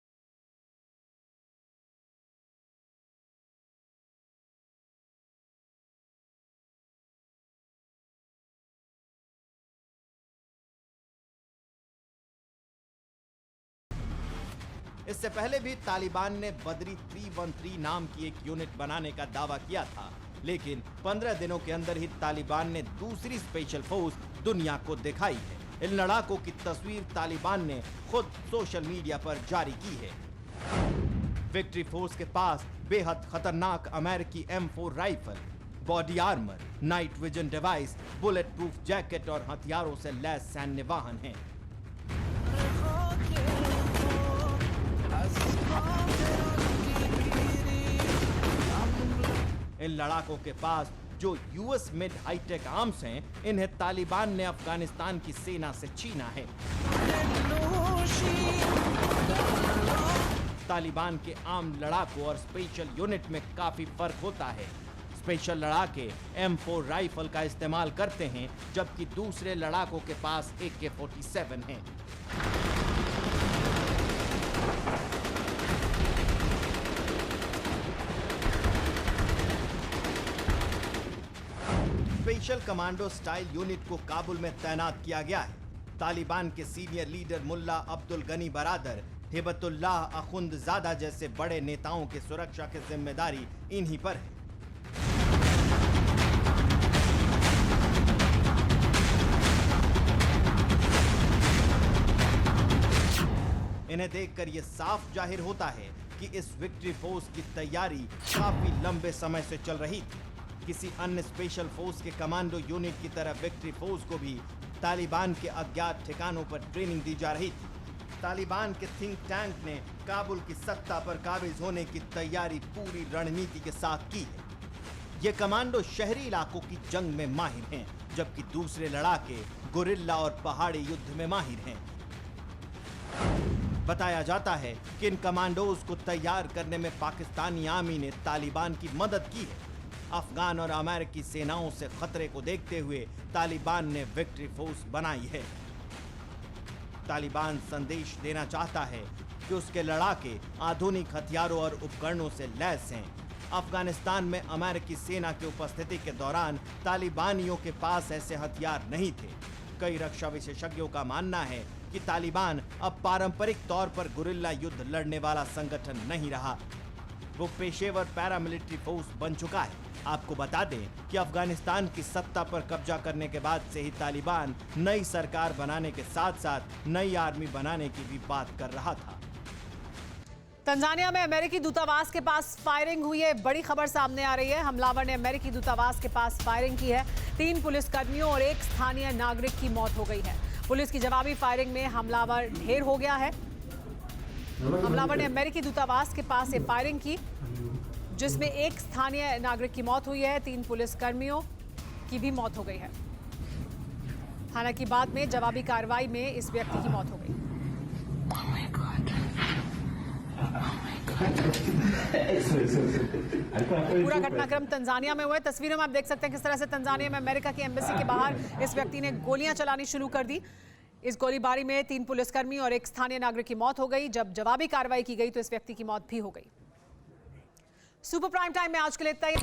इससे पहले भी तालिबान ने बदरी 313 नाम की एक यूनिट बनाने का दावा किया था, लेकिन 15 दिनों के अंदर ही तालिबान ने दूसरी स्पेशल फोर्स दुनिया को दिखाई है। इन लड़ाकों की तस्वीर तालिबान ने खुद सोशल मीडिया पर जारी की है। विक्ट्री फोर्स के पास बेहद खतरनाक अमेरिकी M4 rifle, body armour, night vision device, bullet proof jacket और हथियारों से लैस सैन्य वाहन हैं। इन लड़ाकों के पास जो यूएस मेड हाईटेक आर्म्स हैं, इन्हें तालिबान ने अफगानिस्तान की सेना से छीना है। तालिबान के आम लड़ाकों और स्पेशल यूनिट में काफी फर्क होता है। स्पेशल लड़ाके M4 राइफल का इस्तेमाल करते हैं, जबकि दूसरे लड़ाकों के पास AK-47 है। स्पेशल कमांडो स्टाइल यूनिट को काबुल में तैनात किया गया है। तालिबान के सीनियर लीडर मुल्ला अब्दुल गनी बरादर, हिबतुल्लाह अखुंदजादा जैसे बड़े नेताओं की सुरक्षा की जिम्मेदारी इन्हीं पर है। इन्हें देखकर यह साफ जाहिर होता है कि इस विक्ट्री फोर्स की तैयारी काफी लंबे समय से चल रही थी। किसी अन्य स्पेशल फोर्स के कमांडो यूनिट की तरह विक्ट्री फोर्स को भी तालिबान के अज्ञात ठिकानों पर ट्रेनिंग दी जा रही थी। तालिबान के थिंक टैंक ने काबुल की सत्ता पर काबिज होने की तैयारी पूरी रणनीति के साथ की है। ये कमांडो शहरी इलाकों की जंग में माहिर हैं, जबकि दूसरे लड़ाके गुरिल्ला और पहाड़ी युद्ध में माहिर हैं। बताया जाता है कि इन कमांडोज को तैयार करने में पाकिस्तानी आर्मी ने तालिबान की मदद की है। अफगान और अमेरिकी सेनाओं से खतरे को देखते हुए तालिबान ने विक्ट्री फोर्स बनाई है। तालिबान संदेश देना चाहता है कि उसके लड़ाके आधुनिक हथियारों और उपकरणों से लैस हैं। अफगानिस्तान में अमेरिकी सेना की उपस्थिति के दौरान तालिबानियों के पास ऐसे हथियार नहीं थे। कई रक्षा विशेषज्ञों का मानना है कि तालिबान अब पारंपरिक तौर पर गुरिल्ला युद्ध लड़ने वाला संगठन नहीं रहा, वो पेशेवर पैरामिलिट्री फोर्स बन चुका है। आपको बता दें कि अफगानिस्तान की सत्ता पर कब्जा करने के बाद से ही तालिबान नई सरकार बनाने के साथ साथ नई आर्मी बनाने की भी बात कर रहा था। तंजानिया में अमेरिकी दूतावास के पास फायरिंग हुई है। बड़ी खबर सामने आ रही है। हमलावर ने अमेरिकी दूतावास के पास फायरिंग की है। 3 पुलिसकर्मियों और 1 स्थानीय नागरिक की मौत हो गई है। पुलिस की जवाबी फायरिंग में हमलावर ढेर हो गया है। हमलावर ने अमेरिकी दूतावास के पास ये फायरिंग की, जिसमें 1 स्थानीय नागरिक की मौत हुई है। 3 पुलिसकर्मियों की भी मौत हो गई है। हालांकि बाद में जवाबी कार्रवाई में इस व्यक्ति की मौत हो गई। पूरा घटनाक्रम तंजानिया में हुआ है। तस्वीरों में आप देख सकते हैं किस तरह से तंजानिया में अमेरिका की एम्बेसी के बाहर इस व्यक्ति ने गोलियां चलानी शुरू कर दी। इस गोलीबारी में 3 पुलिसकर्मी और 1 स्थानीय नागरिक की मौत हो गई। जब जवाबी कार्रवाई की गई तो इस व्यक्ति की मौत भी हो गई। सुपर प्राइम टाइम में आज के लिए इतना ही।